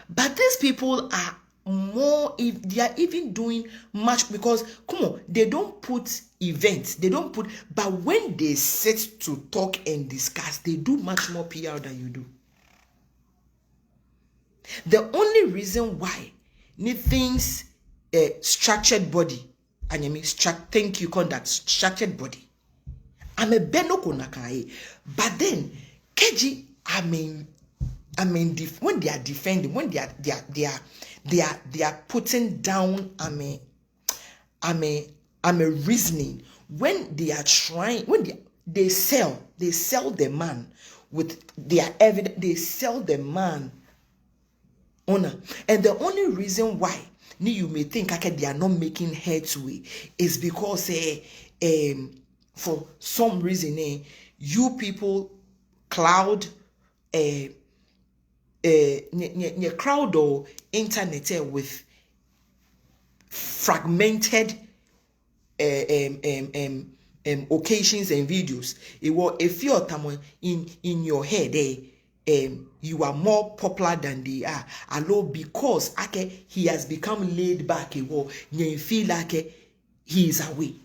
But these people are more, if they are even doing much, because, come on, they don't put events, they don't put, but when they sit to talk and discuss, they do much more PR than you do. The only reason why things structured body, and I mean thank you conduct structured body, I'm a benoko nakae, but then keji when they are defending, when they are putting down I'm a reasoning, when they are trying, when they sell the man with their evidence, they sell the man honor. And the only reason why you may think they are not making headway is because for some reason you people cloud nye crowd or internet with fragmented occasions and videos. It was a few time in your head, you are more popular than they are. Allo because he has become laid back. You feel like he is away.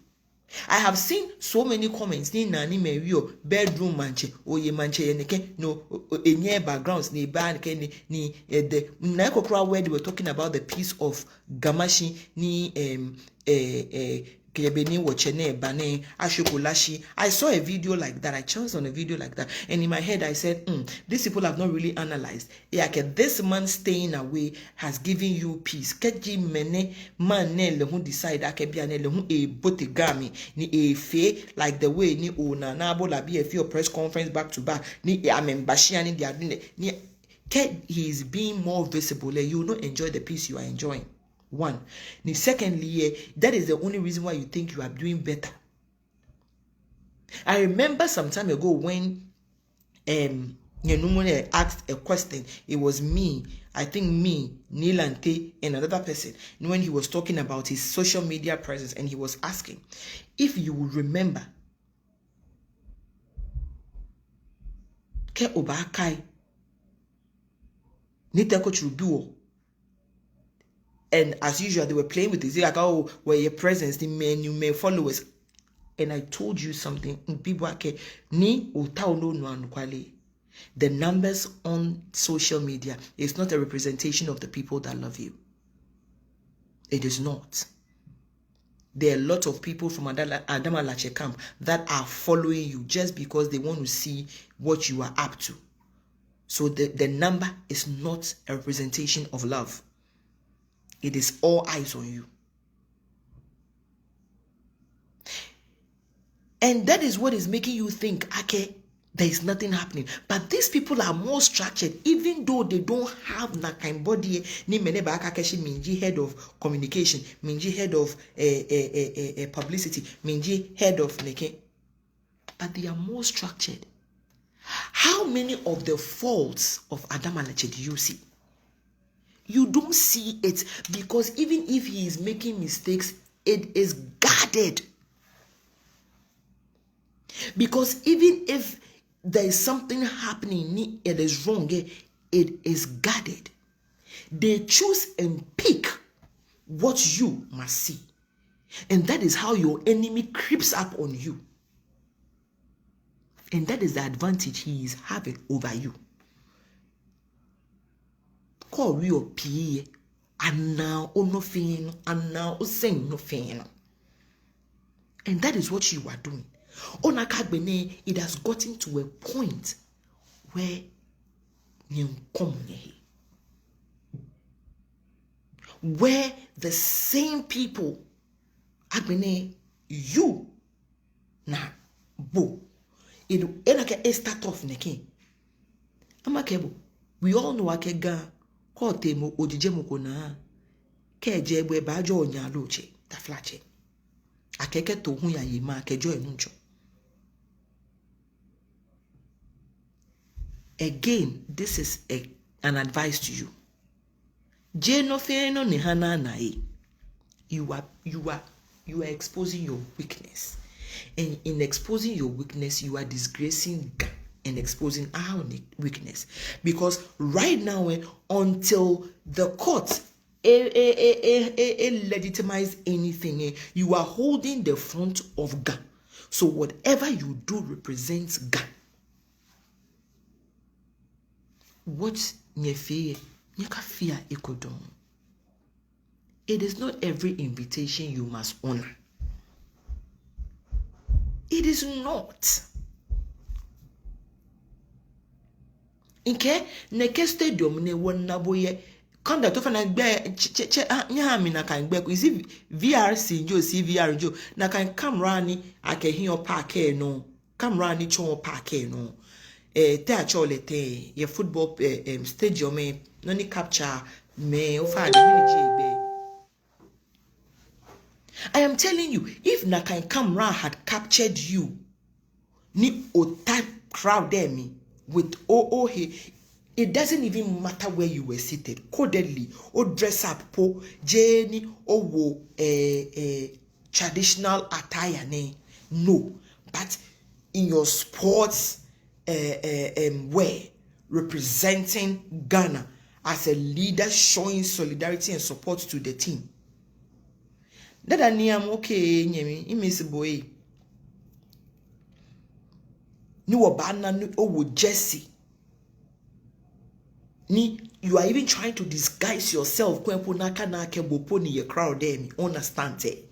I have seen so many comments ni nani merio bedroom manche oye manche yeneke no enye backgrounds ni ba ni the Naa Korkoi where they were talking about the piece of Ga-Mashie ni Kebeni Wachene Bane Ashokolashi. I saw a video like that. I chanced on a video like that, and in my head I said, these people have not really analyzed. This man staying away has given you peace. Keji mene man ne le hu decide akebiane le hu botegami ni fe like the way ni ona na bo la be a few press conference back to back ni amembashia ni dia ni he is being more visible. You will not enjoy the peace you are enjoying. One. Secondly, that is the only reason why you think you are doing better. I remember some time ago when asked a question. It was me, I think me, Nilante, and another person, when he was talking about his social media presence, and he was asking if you will remember Ke Obakai Niteko Churubuo. And as usual, they were playing with this. Like, oh, where your presence, the men, you may followers. And I told you something. People are ni the numbers on social media is not a representation of the people that love you. It is not. There are a lot of people from Adamalache camp that are following you just because they want to see what you are up to. So the number is not a representation of love. It is all eyes on you. And that is what is making you think, okay, there is nothing happening. But these people are more structured, even though they don't have that kind of body. Ni meneba akakeshi minji head of communication, minji head of publicity, minji head of neke. But they are more structured. How many of the faults of Adamalache do you see? You don't see it because even if he is making mistakes, it is guarded. Because even if there is something happening, it is wrong, it is guarded. They choose and pick what you must see. And that is how your enemy creeps up on you. And that is the advantage he is having over you. Call you PE, and now no fin, and now sing no fin. And that is what you are doing. It has gotten to a point where the same people you na bo it start off neke. We all know akega kotemo ojijemoko na keje egbe bajo onya loche ta flache akeke to hu ya yema kejo enunjo. Again, this is an advice to you. You are exposing your weakness. And in exposing your weakness, you are disgracing God and exposing our weakness. Because right now, until the court legitimize anything, you are holding the front of God. So whatever you do represents God. What nyefe nyeka fear ikodon. It is not every invitation you must honor. It is not. Inke neke stadium ne wonna boye conduct of an gbe nyami na kan gbe is VRC jo CVR jo na kan camera ni akehin park no camera ni chon park no your football stadium no ni capture me ofa be. I am telling you, if Nakan camera had captured you, ni o type crowd there me with he It doesn't even matter where you were seated. Codedly, or dress up, po, Jenny, or wo, traditional attire, ne. No. But in your sports wear, representing Ghana as a leader, showing solidarity and support to the team. That I am okay, nyemi, imisiboe. Ni wabana ni owo Jesse. Ni, you are even trying to disguise yourself. Kwenpo naka na kebopo ni ye crowd there. Me understand it.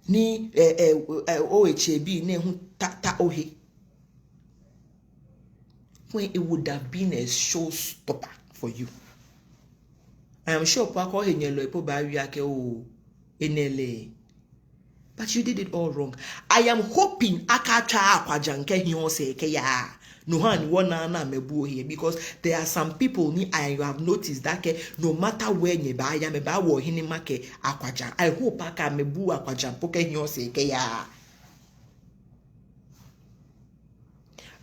Ni OHAB ne hu ta ohe. When it would have been a showstopper for you. I am sure Pako Henyelo Epo Bariake o Enele. But you did it all wrong. I am hoping Akacha Akwajanke Hyose Keya. No one na mebu here, because there are some people ni I have noticed that no matter where you buy ya meba wo hinimake Akwajan. I hope aka mebu Akwajan poke Hyose Keya.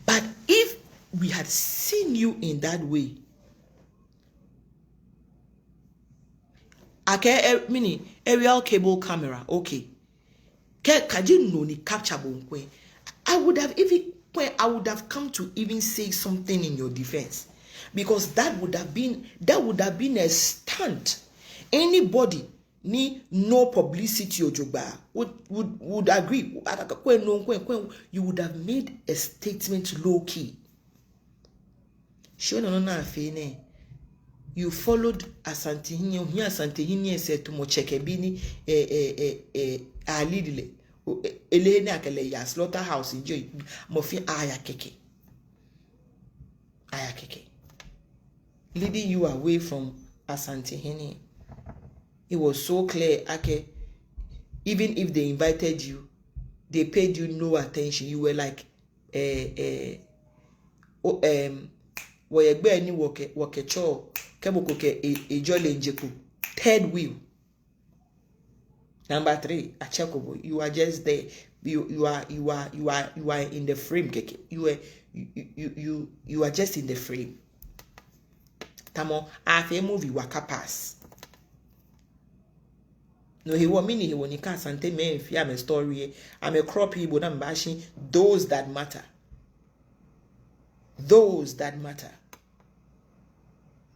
But if we had seen you in that way, mini aerial cable camera, okay. Kaji no ni capture bonkwe. I would have come to even say something in your defense, because that would have been a stunt. Anybody ni no publicity ojoba would agree. You would have made a statement low key. Sure, no, you followed Asantehini said to Mochekebini alidile elena akele ya slaughterhouse enjoy mofi ayakeke leading you away from Asantehini. It was so clear, okay, even if they invited you, they paid you no attention. You were like woyegbe ni wokecho kebokoke ejole njeku third wheel. Number 3, Achekobo, you are just there. You are in the frame, keke. You are just in the frame. Tamo afe movie waka pass. No, he wa mini he woni ka sante me fi am story. I'm a crop he na mbashi those that matter. Those that matter.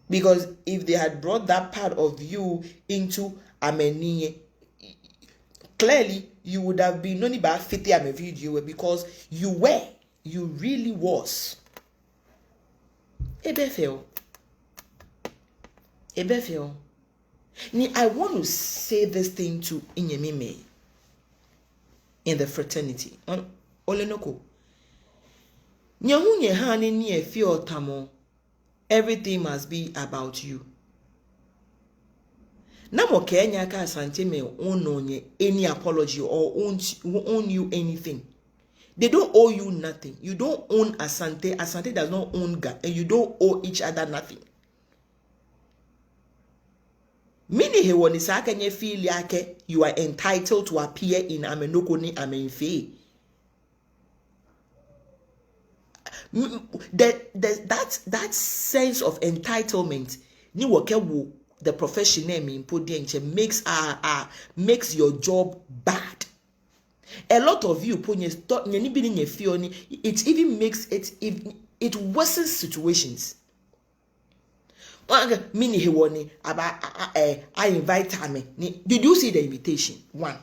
Because if they had brought that part of you into Ameniye, clearly you would have been only about 50 a video, because you really was. Ebefeo. I want to say this thing to Inyemime in the fraternity. Olenoko. Nyahunye hani ni efio tamo. Everything must be about you. Namo Kenya ka Santeme own any apology or own you anything. They don't owe you nothing. You don't own Asante. Asante does not own Ga, and you don't owe each other nothing. Mini he woni sa kanye feel yake you are entitled to appear in Amenoko ni Amenfe. That sense of entitlement ni wokewo the profession name in podienche makes your job bad. A lot of you it even makes it worsens situations. Mini hewoni about I invite me. Did you see the invitation? One.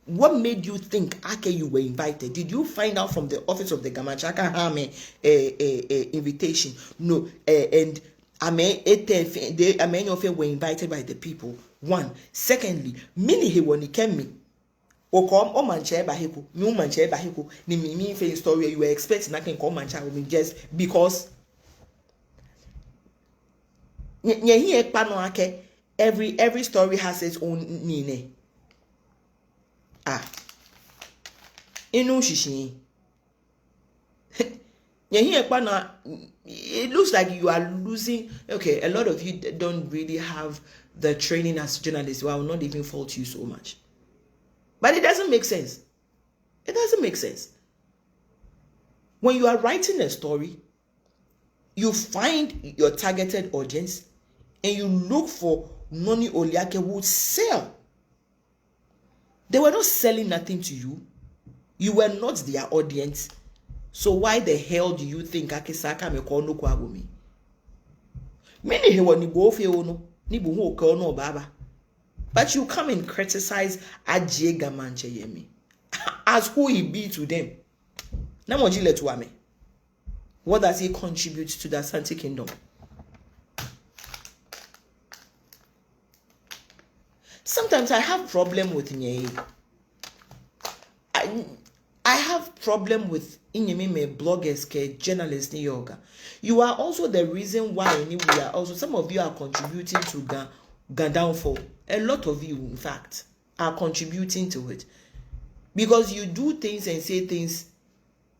What made you think you were invited? Did you find out from the office of the Ga-Mashie invitation? No. And many of you were invited by the people. One. Secondly, mini hewoni kemi. Okom o manche bahiko, mi manche bahiko, ni mi face story you were expecting I can come mancha with me just because every story has its own nine. Inu shishi. It looks like you are losing. Okay, a lot of you don't really have the training as journalists. Well, I will not even fault you so much. But it doesn't make sense. It doesn't make sense. When you are writing a story, you find your targeted audience and you look for Noni Oliake would sell. They were not selling nothing to you. You were not their audience. So why the hell do you think Akisaka me call no kwagumi? Many he were ni bofe ono, ni buho ko no baba. But you come and criticize Ga-Mashie yemi as who he be to them. Namojile tuame. What does he contribute to the Asante Kingdom? Sometimes I have problem with Nye. I have problem with Inyemime bloggers, journalists, New York. You are also the reason why we are also, some of you are contributing to Ga downfall. A lot of you, in fact, are contributing to it. Because you do things and say things.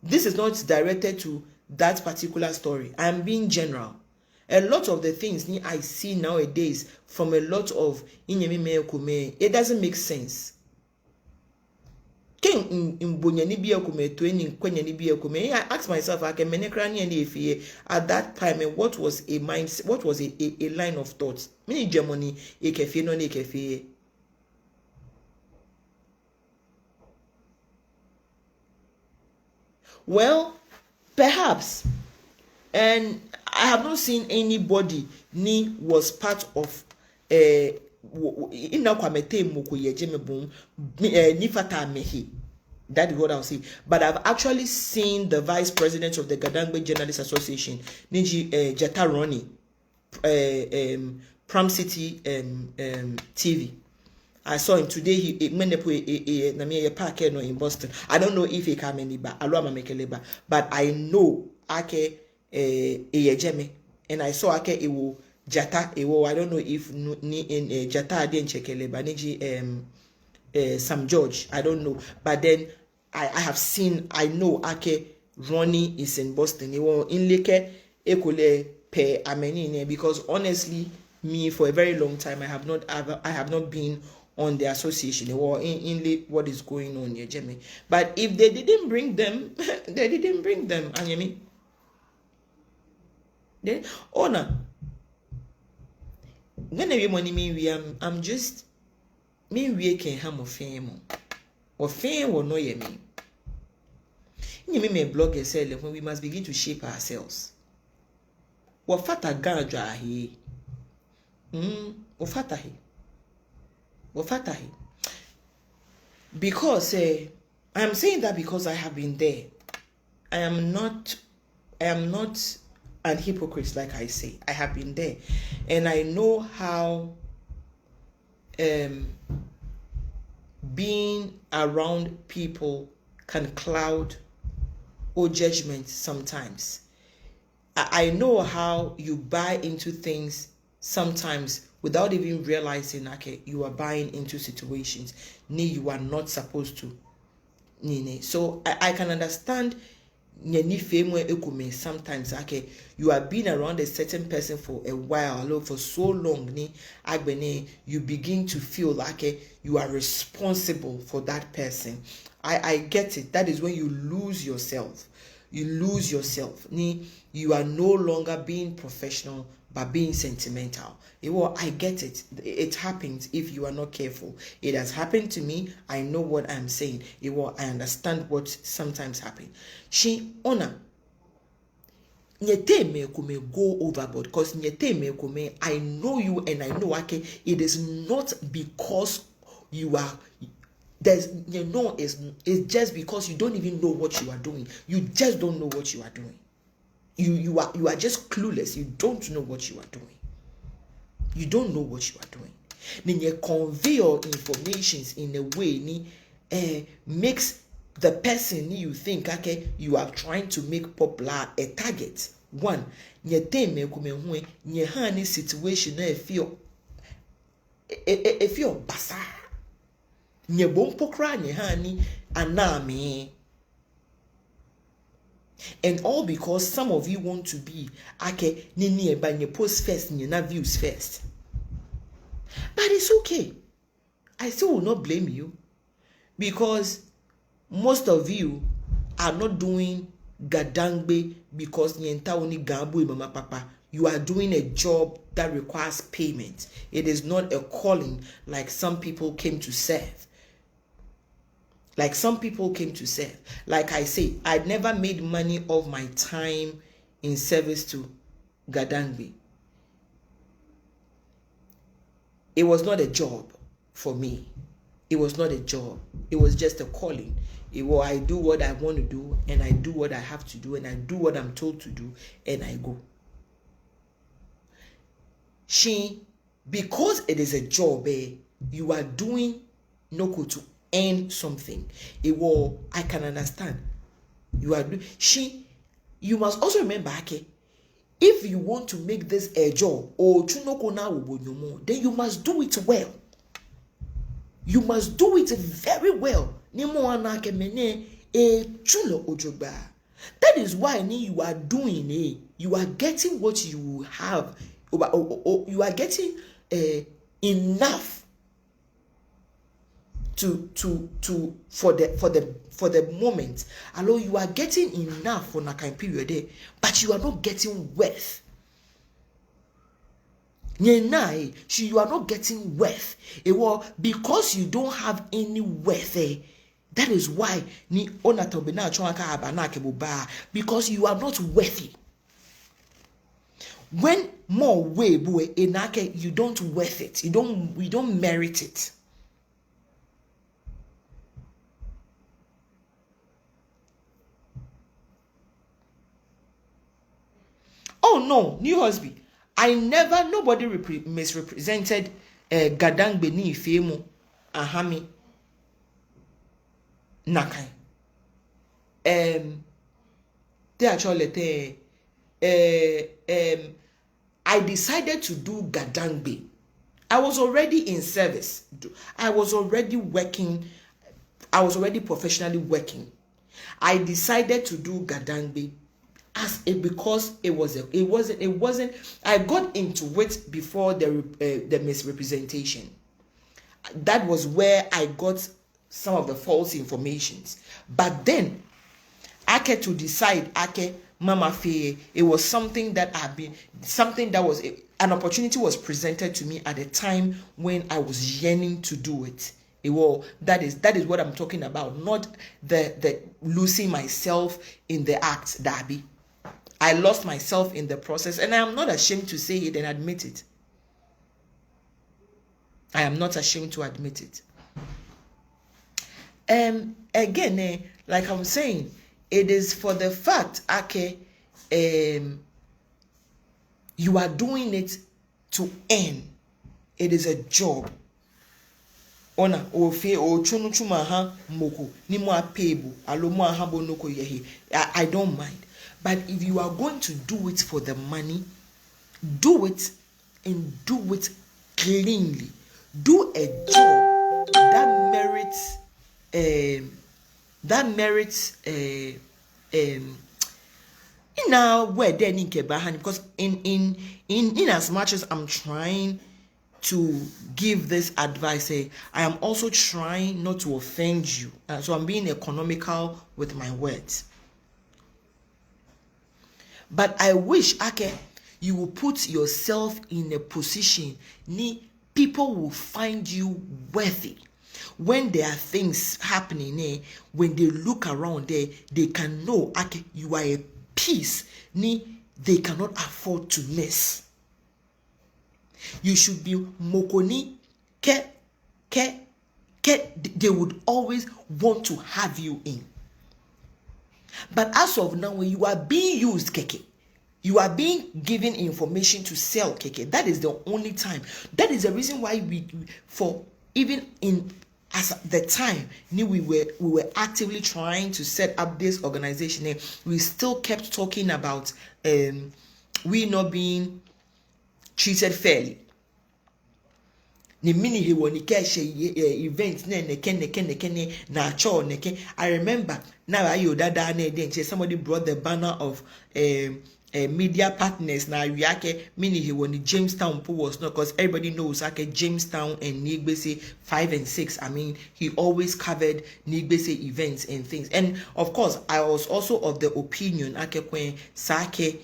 This is not directed to that particular story. I'm being general. A lot of the things I see nowadays from a lot of Inyemime Okume, it doesn't make sense. I asked myself, at that time, what was a mindset, what was a line of thoughts? Many Germany, well, perhaps, and I have not seen anybody ni was part of that is what I'll say. But I've actually seen the vice president of the Gadangbe Journalists Association, Niji Jata Ronnie, Pram City TV. I saw him today. He park in Boston. I don't know if he came in but I know Ake Jeme, and I saw Ake Ewo Jata Ewo. I don't know if ni in Jata didn't check Niji Sam George, I don't know, but then I have seen, I know Ake Ronnie is in Boston. He will in Leke Ekole pe Amenine, because honestly, me for a very long time I have not been on the association or in what is going on here, Jimmy. But if they didn't bring them, they didn't bring them, Anyemi. Then honor. When every money me I'm just me we can ham of fame or fame will know ye me. You may blog yourself when we must begin to shape ourselves. What fata ganja he? What fata he? What fata he? Because I am saying that because I have been there. I am not an hypocrite, like I say. I have been there, and I know how being around people can cloud or judgment sometimes. I know how you buy into things sometimes without even realizing, okay, you are buying into situations you are not supposed to. So I can understand sometimes, okay, you have been around a certain person for a while, for so long, you begin to feel like you are responsible for that person. I get it. That is when you lose yourself. You are no longer being professional but being sentimental. I get it. It happens if you are not careful. It has happened to me. I know what I'm saying. I understand what sometimes happens. She honor. Nyete me kume go overboard, because nyete me kume, I know you and I know it is not because you are it's just because you don't even know what you are doing. You just don't know what you are doing. You are just clueless. You don't know what you are doing. You don't know what you are doing. Then you convey your informations in a way makes the person you think you are trying to make popular a target. One, nye situation feel basa. Nye bompokra nye hani anami. And all because some of you want to be but you post first, you not views first. But it's okay. I still will not blame you, because most of you are not doing gadangbe because nyenta oni gambu mama papa. You are doing a job that requires payment. It is not a calling like some people came to serve. Like some people came to serve. Like I say, I never made money off my time in service to Gadangbe. It was not a job for me. It was not a job. It was just a calling. I do what I want to do, and I do what I have to do, and I do what I'm told to do, and I go. Because it is a job, you are doing no to earn something. I can understand. You must also remember, if you want to make this a job, then you must do it well. You must do it very well. That is why you are doing it. You are getting what you have. You are getting enough for the moment. Although you are getting enough for that period, but you are not getting worth. You are not getting worth. Because you don't have any worth. That is why because you are not worthy. When more way you don't worth it. You don't merit it. Oh no, new husband. Nobody misrepresented Gadangbe ni Ifemu Ahami Nakai. I decided to do Gadangbe. I was already in service. I was already working. I was already professionally working. I decided to do Gadangbe because it wasn't. I got into it before the misrepresentation. That was where I got some of the false informations. But then, I had to decide. Mama Faye, it was something that was an opportunity was presented to me at a time when I was yearning to do it. That is what I'm talking about, not the losing myself in the act, Darby. I lost myself in the process, and I am not ashamed to say it and admit it. I am not ashamed to admit it. Again, like I'm saying, it is for the fact, you are doing it to earn. It is a job. Ona ofe o chunu chuma ha moko ni mo apebo alomo ahabo noko yehi. I don't mind. But if you are going to do it for the money, do it and do it cleanly. Do a job that merits where then in because in as much as I'm trying to give this advice, I am also trying not to offend you. So I'm being economical with my words. But I wish, you will put yourself in a position, people will find you worthy. When there are things happening, when they look around there, they can know, you are a piece, they cannot afford to miss. You should be mokoni, they would always want to have you in. But as of now, when you are being used, you are being given information to sell, that is the only time. That is the reason why as the time we were actively trying to set up this organization, we still kept talking about we not being treated fairly. I remember now somebody brought the banner of media partners na Yake mini he when the Jamestown pool was not, because everybody knows like Jamestown and Nigbese 5 and 6. I mean, he always covered Nigbese events and things. And of course, I was also of the opinion ake kwen sake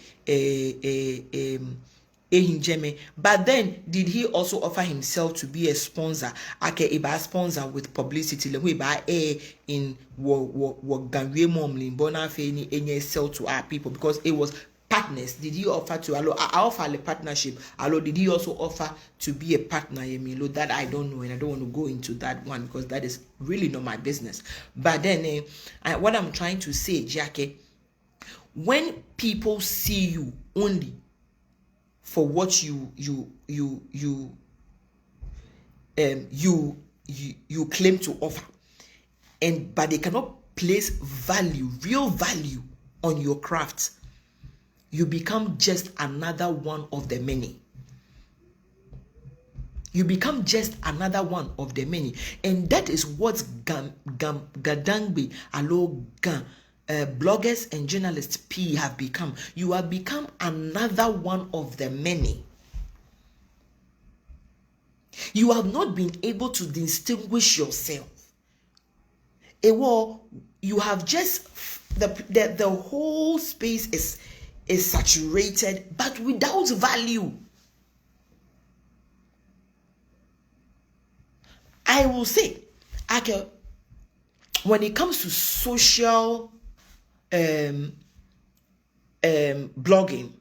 but then did he also offer himself to be a sponsor, a sponsor with publicity in what Ganwe Momlin Bonafeni any sell to our people, because it was partners. Did he offer to offer a partnership? Did he also offer to be a partner? That I don't know, and I don't want to go into that one because that is really not my business. But then what I'm trying to say, Jackie, when people see you only for what you claim to offer, but they cannot place value, real value on your craft, you become just another one of the many. You become just another one of the many. And that is what Gadangbe, Alo Gan, bloggers and journalists P have become. You have become another one of the many. You have not been able to distinguish yourself. You have just the whole space is saturated, but without value. I will say, when it comes to social blogging,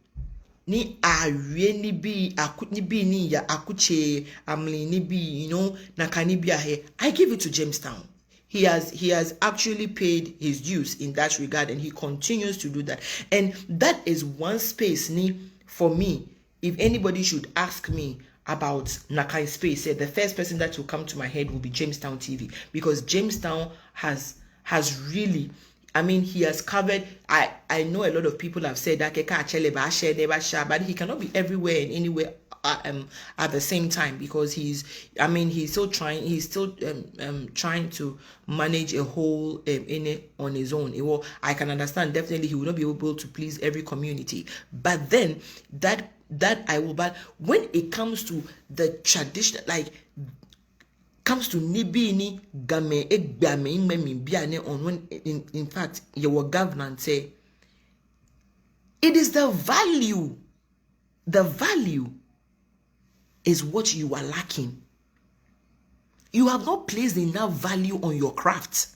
ni really be akutni be ni ya akuche amli ni be nakani be ahe. I give it to Jamestown. He has actually paid his dues in that regard, and he continues to do that. And that is one space for me. If anybody should ask me about Nakai space, the first person that will come to my head will be Jamestown TV, because Jamestown has really, I mean, he has covered. I know a lot of people have said that but he cannot be everywhere and anywhere at the same time, because he's still trying to manage a whole on his own. I can understand, definitely he will not be able to please every community, but then that I will. But when it comes to the traditional, comes to nibini game egbame biane on when in fact your governance say it is the value is what you are lacking. You have not placed enough value on your craft.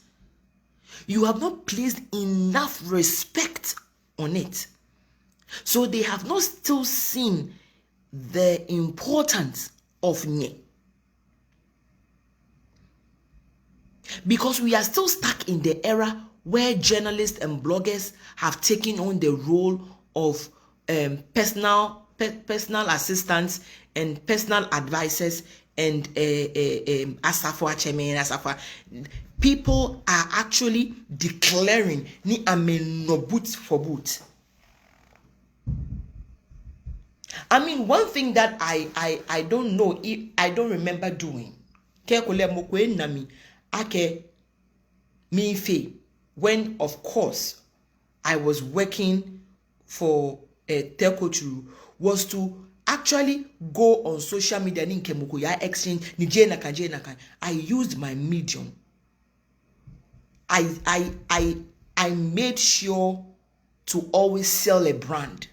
You have not placed enough respect on it. So they have not still seen the importance of Nye. Because we are still stuck in the era where journalists and bloggers have taken on the role of personal assistants and personal advisors and people are actually declaring ni amen no boot for boot. I mean, one thing that I don't know, I don't remember doing. When of course I was working for Telco, was to actually go on social media exchange. I used my medium. I made sure to always sell a brand.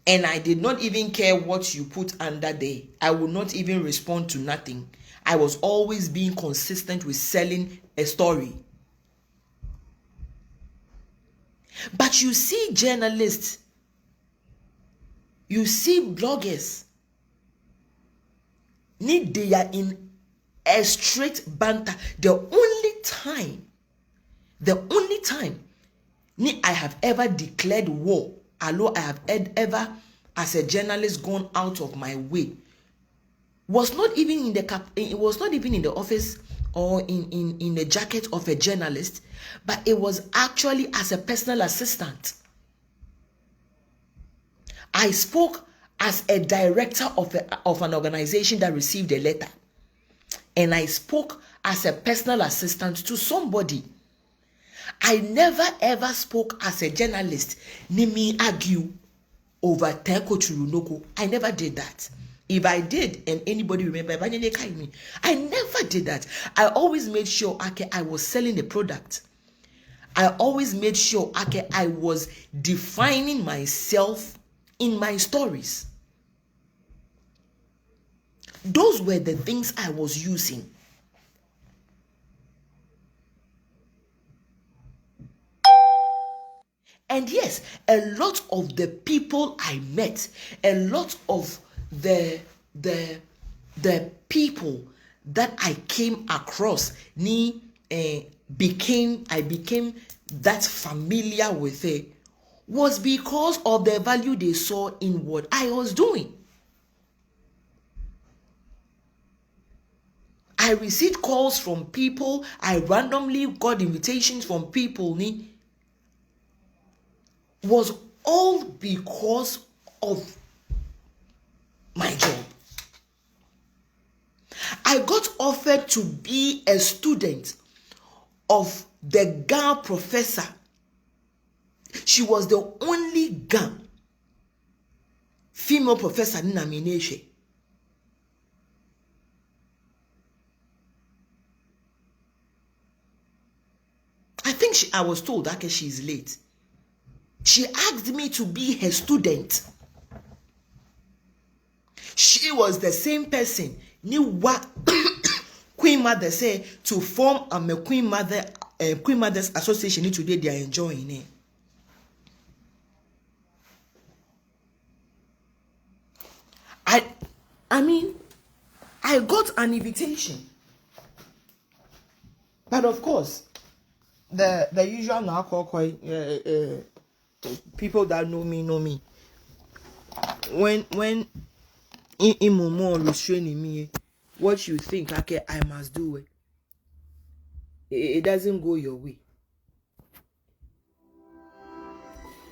And I did not even care what you put under there. I would not even respond to nothing. I was always being consistent with selling a story. But you see journalists, you see bloggers, they are in a straight banter. The only time I have ever declared war, although I have ever as a journalist gone out of my way, was not even in the office or in the jacket of a journalist, but it was actually as a personal assistant. I spoke as a director of an organization that received a letter, and I spoke as a personal assistant to somebody. I never ever spoke as a journalist. Nimi argue over Teko Churunoko. I never did that. If I did, and anybody remember, I never did that. I always made sure I was selling the product. I always made sure I was defining myself in my stories. Those were the things I was using. And yes, a lot of the people I met, a lot of the people that I came across, I became that familiar with it, was because of the value they saw in what I was doing. I received calls from people. I randomly got invitations from people. Was all because of my job. I got offered to be a student of the Ga professor. She was the only Ga female professor in Ga-Mashie. I think I was told that she's late. She asked me to be her student. She was the same person. Knew what Queen Mother said to form a Queen Mothers Association. Today they are enjoying it. I mean, I got an invitation, but of course, the usual Naa Korkoi people that know me. When Imomo restraining me, what you think I must do it. It doesn't go your way.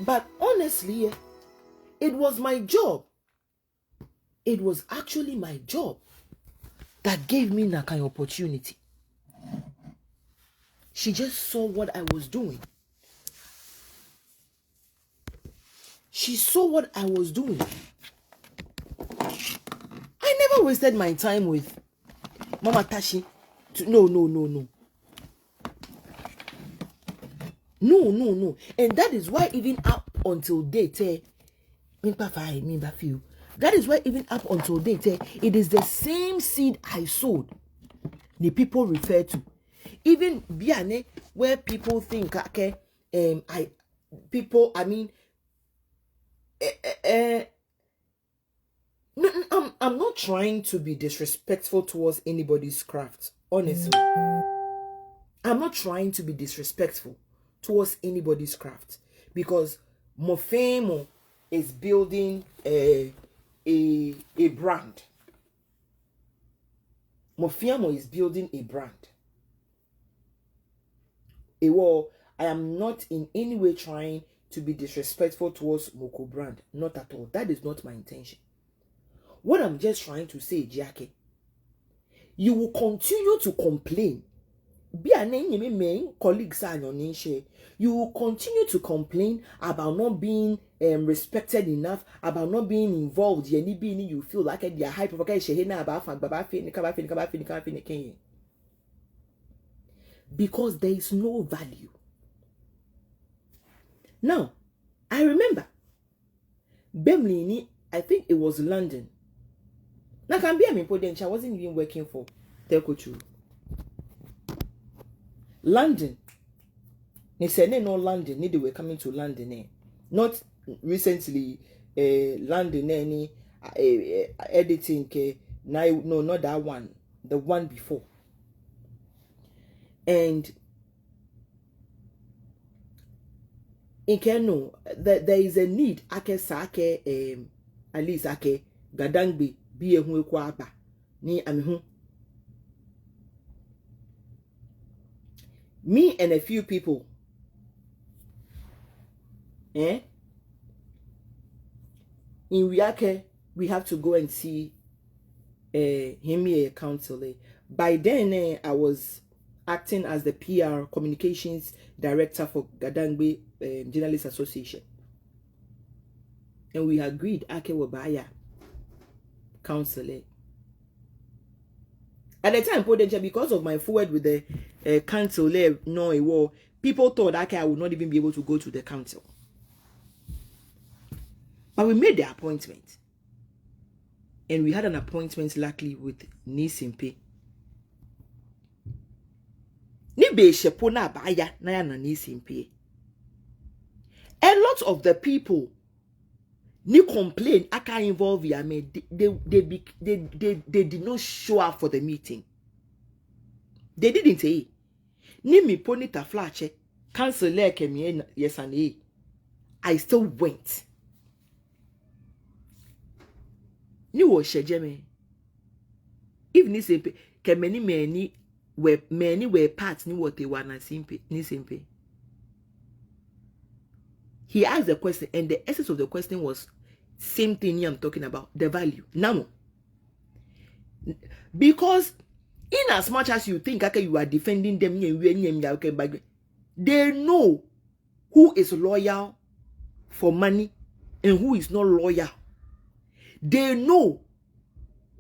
But honestly, it was my job. It was actually my job that gave me that kind of opportunity. She just saw what I was doing. She saw what I was doing. I never wasted my time with Mama Tashi. No. No. And that is why even up until date, that is why even up until date, it is the same seed I sowed. The people refer to. Even Biane, where people think, I'm not trying to be disrespectful towards anybody's craft. Honestly, I'm not trying to be disrespectful towards anybody's craft, because Mofemo is building a brand. Mofiamo is building a brand. I am not in any way trying to be disrespectful towards Moko brand. Not at all. That is not my intention. What I'm just trying to say, Jackie, you will continue to complain. Colleagues are your nation. You will continue to complain about not being respected enough, about not being involved. You feel like they are hyper. Because there is no value. Now, I remember Bemlini, I think it was London. Now, I wasn't even working for Telco. London. They said no London. They were coming to London. Not recently. London any editing. No, not that one. The one before. And in Keno, there is a need. Ake sake at least ake gadangbi be a huekwapa ni amihu. Me and a few people, in Riake, we have to go and see him here council. By then, I was acting as the PR communications director for Gadangbe Journalists Association. And we agreed Ake Wabaya counselor. At the time, because of my forward with the council, people thought Ake I would not even be able to go to the council. But we made the appointment. And we had an appointment luckily with Nisimpe. A lot of the people complain I can't involve you. I mean, they did not show up for the meeting. They didn't say. Ni mi ponita flache cancel kemi yes and I still went. Ni wo shejeme. Even ni simple kemeni many were parts ni what they were na simple ni simple. He asked the question, and the essence of the question was same thing I'm talking about, the value. Now, because in as much as you think okay, you are defending them, they know who is loyal for money and who is not loyal. They know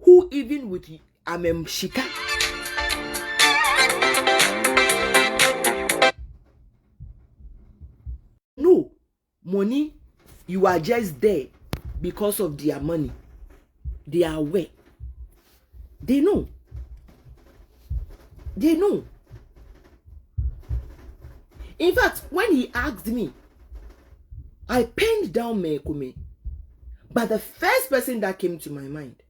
who even with Shika. No. Money, you are just there because of their money. They are aware. They know. They know. In fact, when he asked me, I penned down Mekume. But the first person that came to my mind,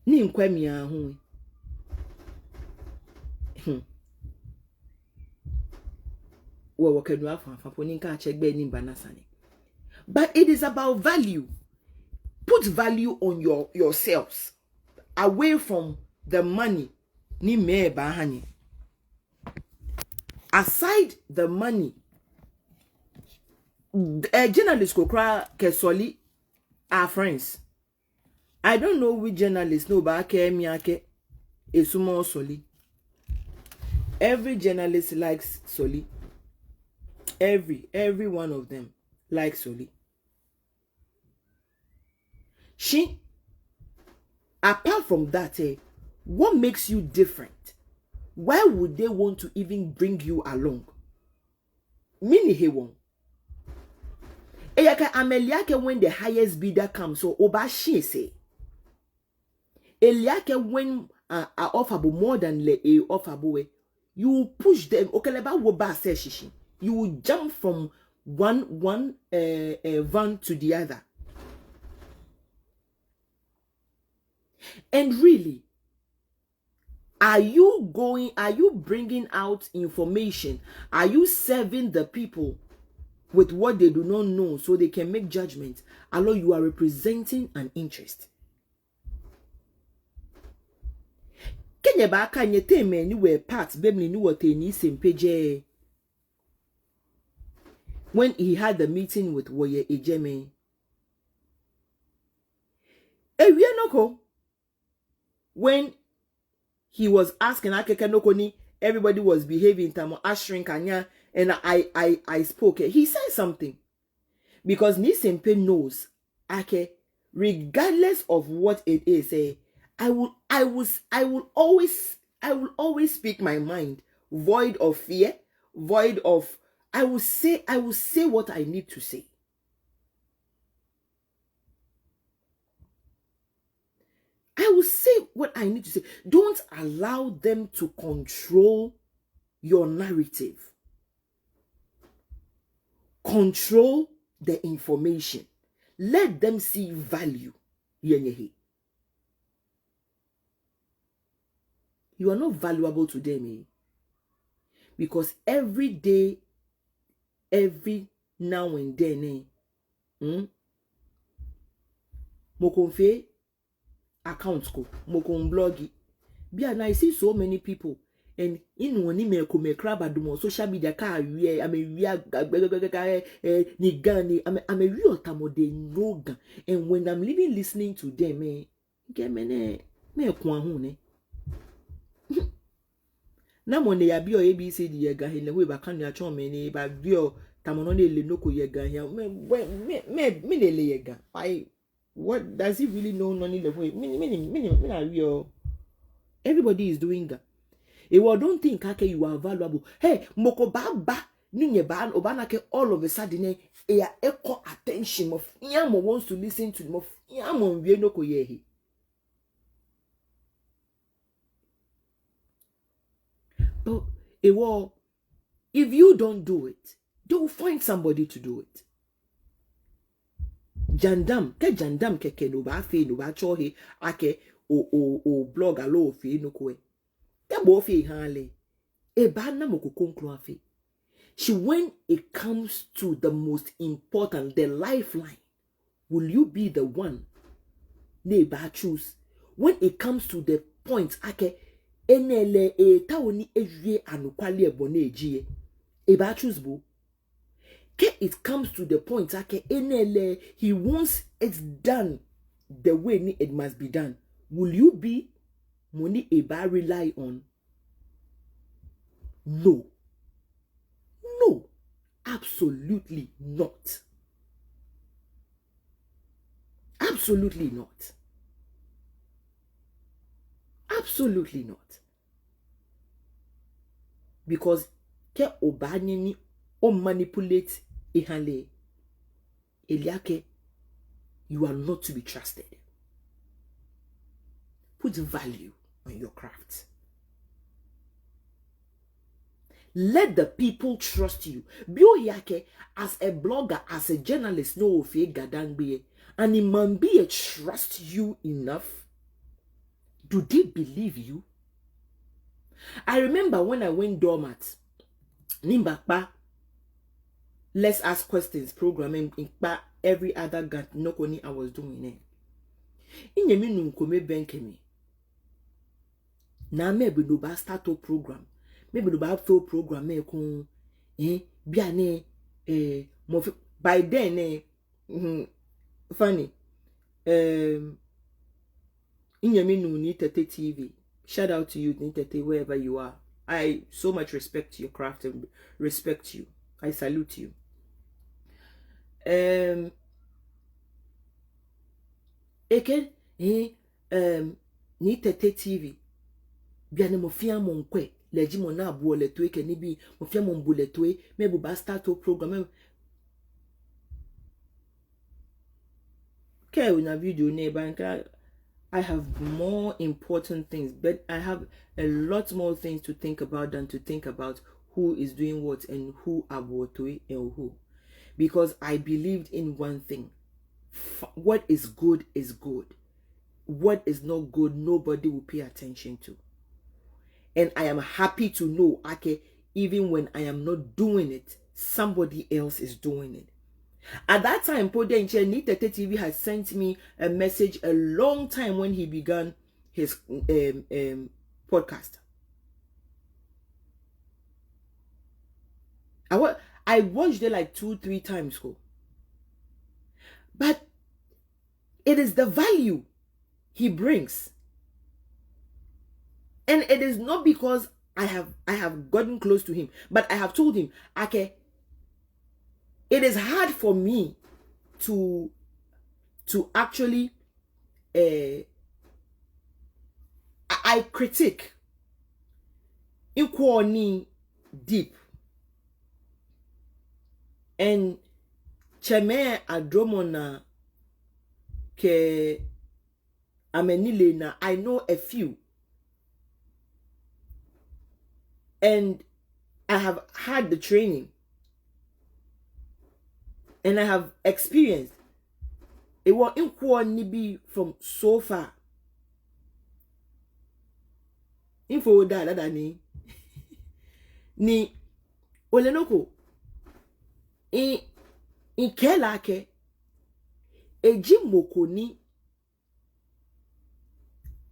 ni nkwemi ahun. But it is about value. Put value on yourselves away from the money. Aside the money, a journalist Kesoli are friends. I don't know which journalist no ba Miyake Esumo Soli. Every journalist likes Soli. Every one of them likes Soli. Apart from that, what makes you different? Why would they want to even bring you along? Mini he won. Eyaka ameliake when the highest bidder comes, so obashi say. Eliake when offerable more than le offerable. You push them. Okeleba woba say shishi. You will jump from one van to the other. And really, are you bringing out information? Are you serving the people with what they do not know so they can make judgments? Although you are representing an interest. Kenya ba aka nyete me ni we parts bemni ni what ni sempeje. When he had the meeting with Woye Ejeme. Ewienoko. When he was asking Akekenokoni, everybody was behaving tamo ashrin kanya, and I spoke. He said something. Because Nisempe knows Ake, regardless of what it is, I will always speak my mind, void of fear, void of I will say what I need to say. I will say what I need to say. Don't allow them to control your narrative. Control the information. Let them see value. You are not valuable to them, because every day, every now and then, mokonfe accounts ko mokon blogi. And I see so many people and in one me crab at the social media car we I'm a real ni gun I'm a real tamo de no gun, and when I'm living listening to them get me kwa hu ne na mo ne ya bi o abc di ye ga he le we ba kan ya chon me ne ba bi o tamo no le no ko ye ga here me le ye ga I what does he really know no ni le me na real. Everybody is doing that. If you don't think okay, you are valuable. Hey, moko ba ninye ba obanake all of a sudden ya echo attention of yamo wants to listen to them of yamo we no ko ye. But if you don't do it, they'll find somebody to do it. Jandam ke no ba fe no ba cho he ake o blog alo fe no ko e. Ya bo fe hanle. E ba na moko konkro afe. When it comes to the most important, the lifeline, will you be the one ne ba choose? When it comes to the point, ake enele ta oni ewie anukwale ebone ejie e ba choose bo. It comes to the point, ake enele he wants it done the way it must be done. Will you be money e ba rely on? No. No, absolutely not. Absolutely not. Absolutely not. Because ke obanyini o manipulate ihale eliake, you are not to be trusted. Put value on your craft. Let the people trust you. Bio yake as a blogger, as a journalist, no ofe gadangbe, and it man be a trust you enough. Do they believe you? I remember when I went dormant, Nimbakpa, let's ask questions programming in every other gat nokoni I was doing it. In yemi nunkome benkemi. Na me be no ba start up program. Maybe the bad full program by then funny Inyaminu Nitete TV. Shout out to you, Nitete, wherever you are. I so much respect your craft and respect you. I salute you. Eke Nitete TV. Biane mo fia mon kwe. Leji mo na abu oletwe ke ni bi mo fia mo mbuletwe me bu ba start o program ke una video ne banka. I have more important things, but I have a lot more things to think about than to think about who is doing what and who abotwe and who, because I believed in one thing: what is good is good, what is not good nobody will pay attention to. And I am happy to know, okay, even when I am not doing it, somebody else is doing it. At that time, Podenche Nitete TV had sent me a message a long time when he began his podcast. I watched it like 2-3 times. But it is the value he brings. And it is not because I have gotten close to him, but I have told him, okay, it is hard for me to actually I critique equally deep and cheme adromona ke amenile na I know a few. And I have had the training. And I have experienced. It was in from so far. Info da ni olenoko in kelake ejimoko ni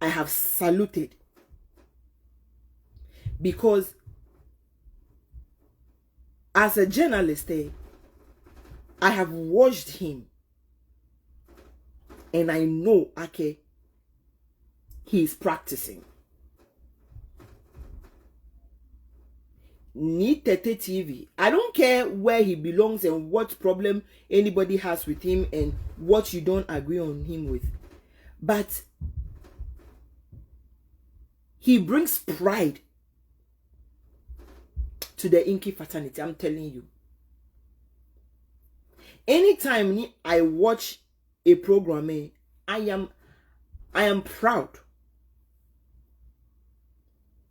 I have saluted. Because as a journalist, I have watched him and I know, okay, he is practicing. Need Tete TV. I don't care where he belongs and what problem anybody has with him and what you don't agree on him with. But he brings pride to the Inky fraternity. I'm telling you. Anytime I watch a program, I am proud.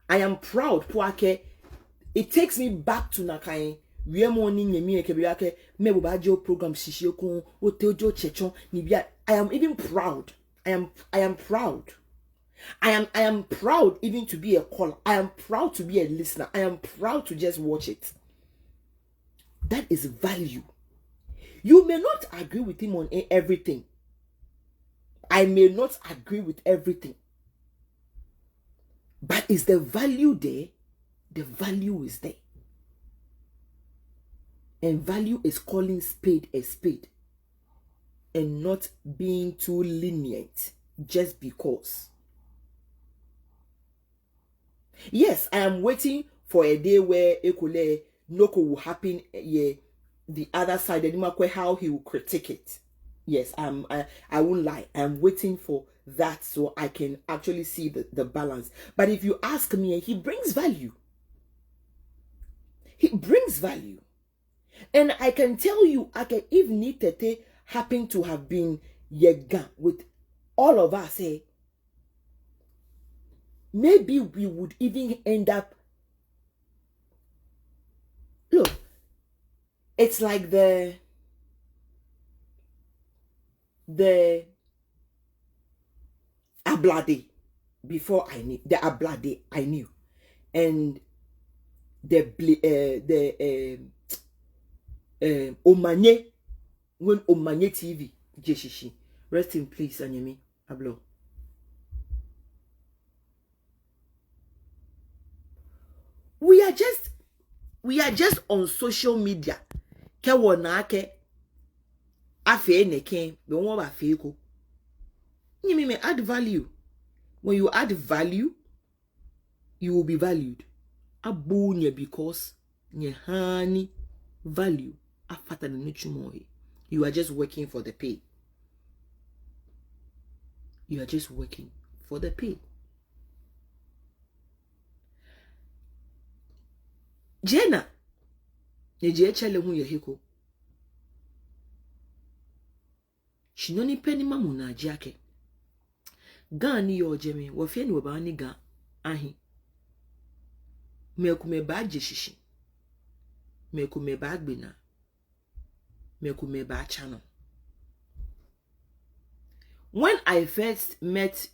I am proud. It takes me back to Nakai. I am even proud. I am proud. I am proud even to be a caller. I am proud to be a listener. I am proud to just watch it. That is value. You may not agree with him on everything. I may not agree with everything. But is the value there? The value is there. And value is calling spade a spade. And not being too lenient just because. Yes, I am waiting for a day where Ekule Noko will happen. Yeah, the other side, how he will critique it. Yes, I won't lie. I'm waiting for that so I can actually see the balance. But if you ask me, he brings value. He brings value. And I can tell you, if Nitete happened to have been Yega with all of us, maybe we would even end up. Look, it's like the Ablade before I knew the Ablade I knew, and the Omanye when Omanye TV Jeshishi, rest in peace, Anyemi Ablo. We are just on social media. Ke wona ke afe neke be won ba fe ko. Nyimi me add value. When you add value, you will be valued. Abunya because nye hani value afata na nuchumoy. You are just working for the pay. You are just working for the pay. Jena neje chele hu ye hiko. Shinoni penny mamu na jake. Ga ni yo jeme wafie ni waba ni ga ahi. Mekume ba jeshishi. Mekume ba gbena. Mekume ba channel. When I first met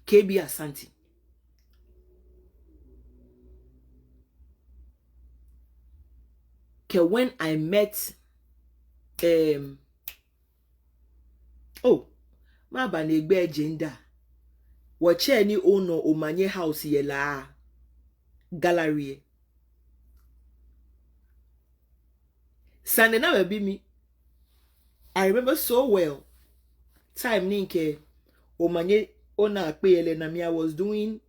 KB Asante, when I met ma ba na egbe agenda wache ni ono omanye house ye la gallery Sunday na be me. I remember so well time ninke omanye ona akpeyele na me. I was doing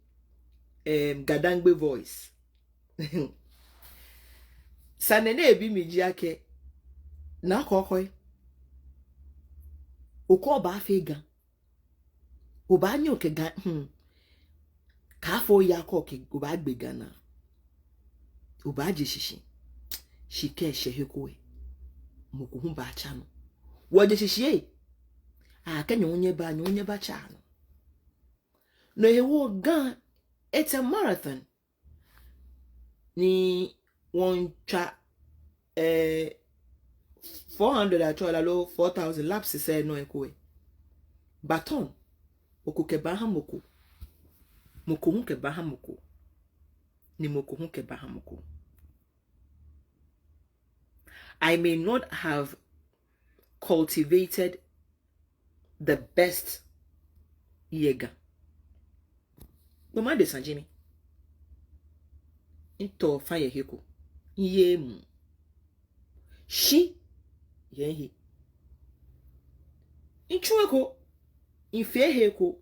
Gadangbe voice. Sunday na be me jiake Naa Korkoi Oko ba fega oba nyo ke ga ka fo ya ko ke oba gbega na oba jeshishi shike sheheko moko hu ba cha no wo jeshishi kenya onye ba cha no hewo ga. It's a marathon ni one cha 400 actually low 4,000 laps say no ekwe baton okuke bahamoko moko hu ke bahamoko ni moko hu ke bahamoko. I may not have cultivated the best yega. No man de sanjimi. into fire heko yemu shi yehi inchueko infe heko.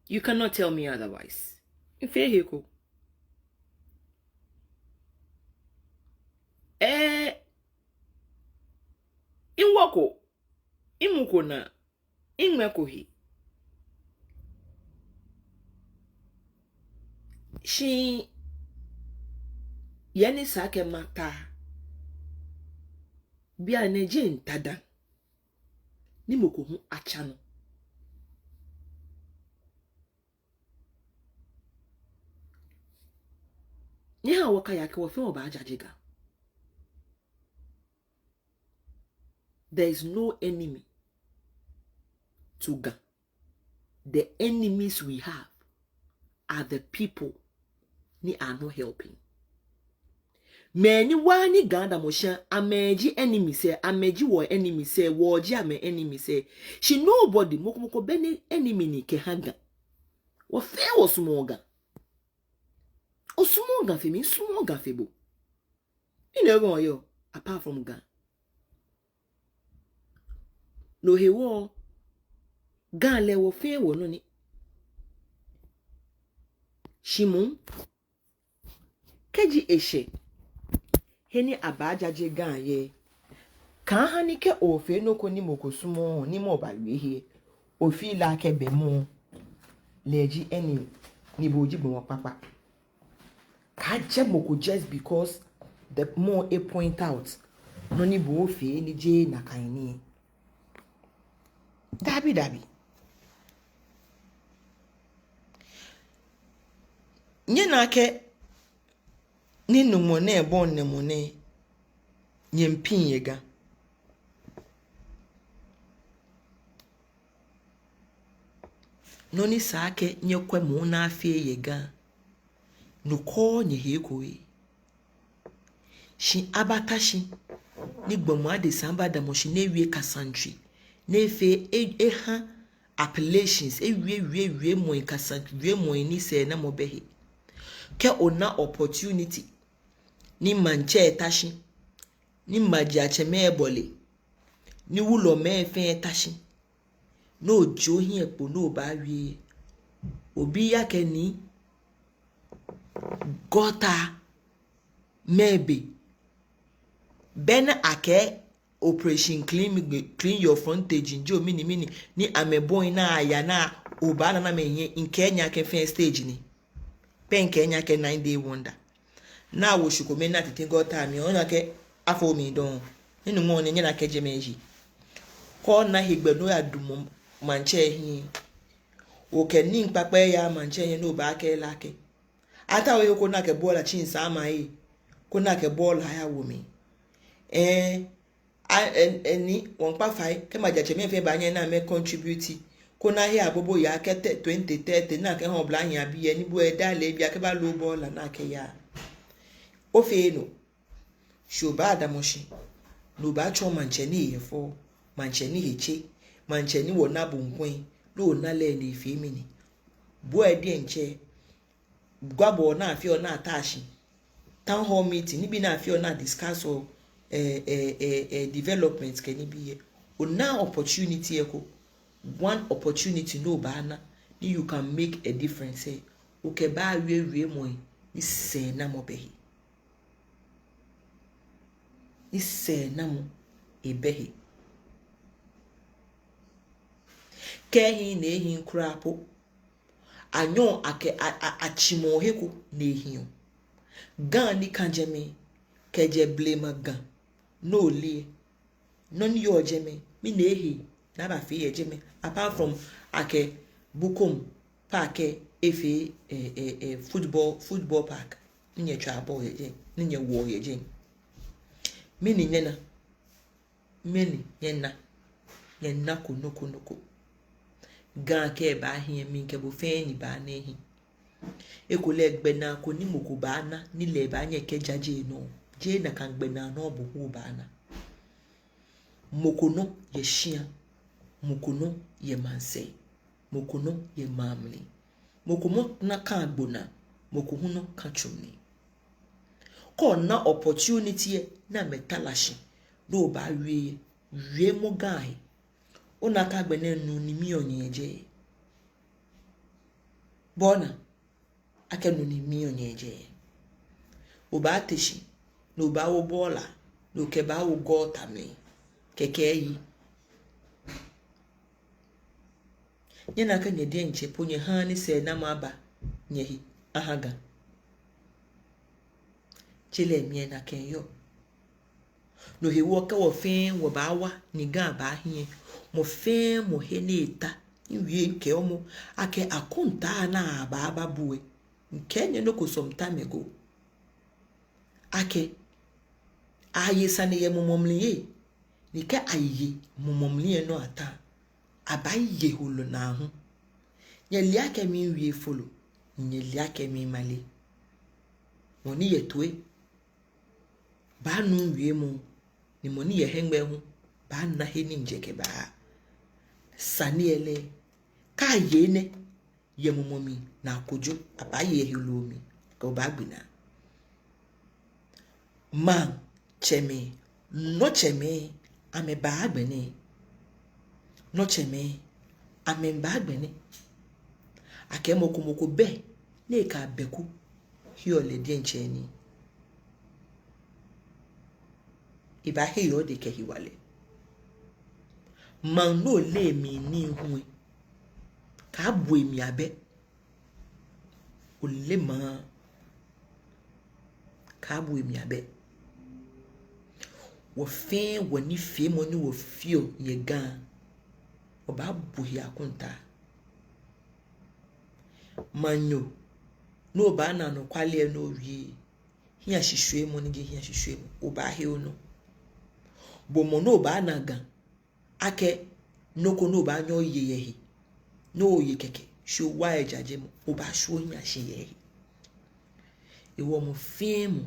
You cannot tell me otherwise. Infe heko inwako imuko na inweko hi shi yani sake mata bia neje ntada ni moko hu acha no ni ha waka yake wo fe oba ajajiga. There is no enemy to Ga. The enemies we have are the people ni are not helping. Many wani Ganda Mosha ameji enemy say ameji wo enemy say woji ame enemy say she nobody moko bene enemy ni ke hanga. Wo fe wo sumoga. O sumoga fe mi sumoga fe bo. Ine yo apart from Ga. No he wo Ga le wo fe wo no ni. Shimon keji eshe heni abajaje Ga ye kan hani ke ofe no ko ni mokosumo ni mo balwe he ofi la ke be mu leji eni ni boji bo papa ka je moko just because the more a point out no ni bo ofe ni je na kan ni dabi nye na ke ni numo na ebon ne mo ne nyempin yega no ni sake nye kwemu na afie yega no ko nye hekoe shi abatashi ni gbomu ade samba da mo shi na ewie kasantri na efe ha appellations ewie mo kasantri mo ni se na mo behe ke ona opportunity ni manche tashi ni majiache mebole ni wulo mefe tashi no johi epo no ba wi obi yake ni gota maybe ben ake operation clean your frontage njo mini ni ameboy na aya na obana na menye nkenya ke first stage ni pen kenya ke 9-day wonder na wo shukome na tete gota mi ona ke afo mi don ninu mo ne na ke jemeji ko na higbenu adum manche hi o ke ni npapa ya manche yen no ba ke lake ata o ko na ke bola chinsa amai ko na ke bola ya wo mi eni won pa fai ke majache me fe ba yen na me contribute ko na he abobo ya ke 2030 na ke ho bla nya bi eni bo e dale bia ke ba lo bola na ke ya o fe no shoba adamoshi no ba cho manche ni yefo manche ni heche manche ni wo na bunkwen no na le ni fi mi ni bo e de nche gwabo na afi o na atashi town hall meeting ni bi na afi o na discuss o development ke ni bi ye o na opportunity eko one opportunity no ba na you can make a difference o ke ba wie mo ni se na mo behi ni se na mo ebehi kehi na ehi nkrapo anyo ake achimo heku na ehi Ga ni kanjeme keje blame Ga no lie non yo jeme mi na ehi na ba fi jeme apart from ake bukum park efe football park nye twa ball ye nye wo ye mini nyena mini nyena kunoko Ga ke ba hie mi ke bo fe ni ba na ehi ekole gbe na ko ni moko ba na ni le ba nye ke jaje no je na kan gbe na no bo hu ba na mokono ye shia mokono ye manse mokono ye mamli mokomo na kan gbona mokuhuno kachumni ko na opportunity na metalashi do ba wie mo guy ona ka gbene nu ni mi onyeje bona akenu ni mi onyeje oba teshi no ba wo bola no ke ba wo gota me keke yi nyena ka nyede nche ponye ha ni se na maba nyehi ahaga chile mi na kenyo no he wo ka wo fen wo ba wa ni ga ba hie mo fen mo he ni ta iwie nke omo ake akunta na ba buwe nke nye no ko some time ago ake aye sane ye momomliye ni ka aye momomliye no ata abaye holo na ho nye liake mi wie follow nye liake mi male woni yetwe ba nu wie mu ni moni ye hengbe ho ba na he ni njeke ba saniele ka ye ne ye momomi na kojo abaye holo mi ko ba gbina man cheme no cheme ame ba agbene no cheme ame ba agbene akemoko be ne ka beku hiole die ncheni iba he yo de ke hiwale man no le mi ni hu ka bu emi abe o le ma ka bu emi abe wo fe woni fe mo ni wo fio ye gan oba bu ya kunta manyo no ba na no kwale no wie hia hihwe mo ni hia hihwe mo oba he ono bo mo no ba na gan ake noko no ba nyo ye yehi no ye keke sho wa ejaje mo oba sho nya hye yehi ewo mo fe mo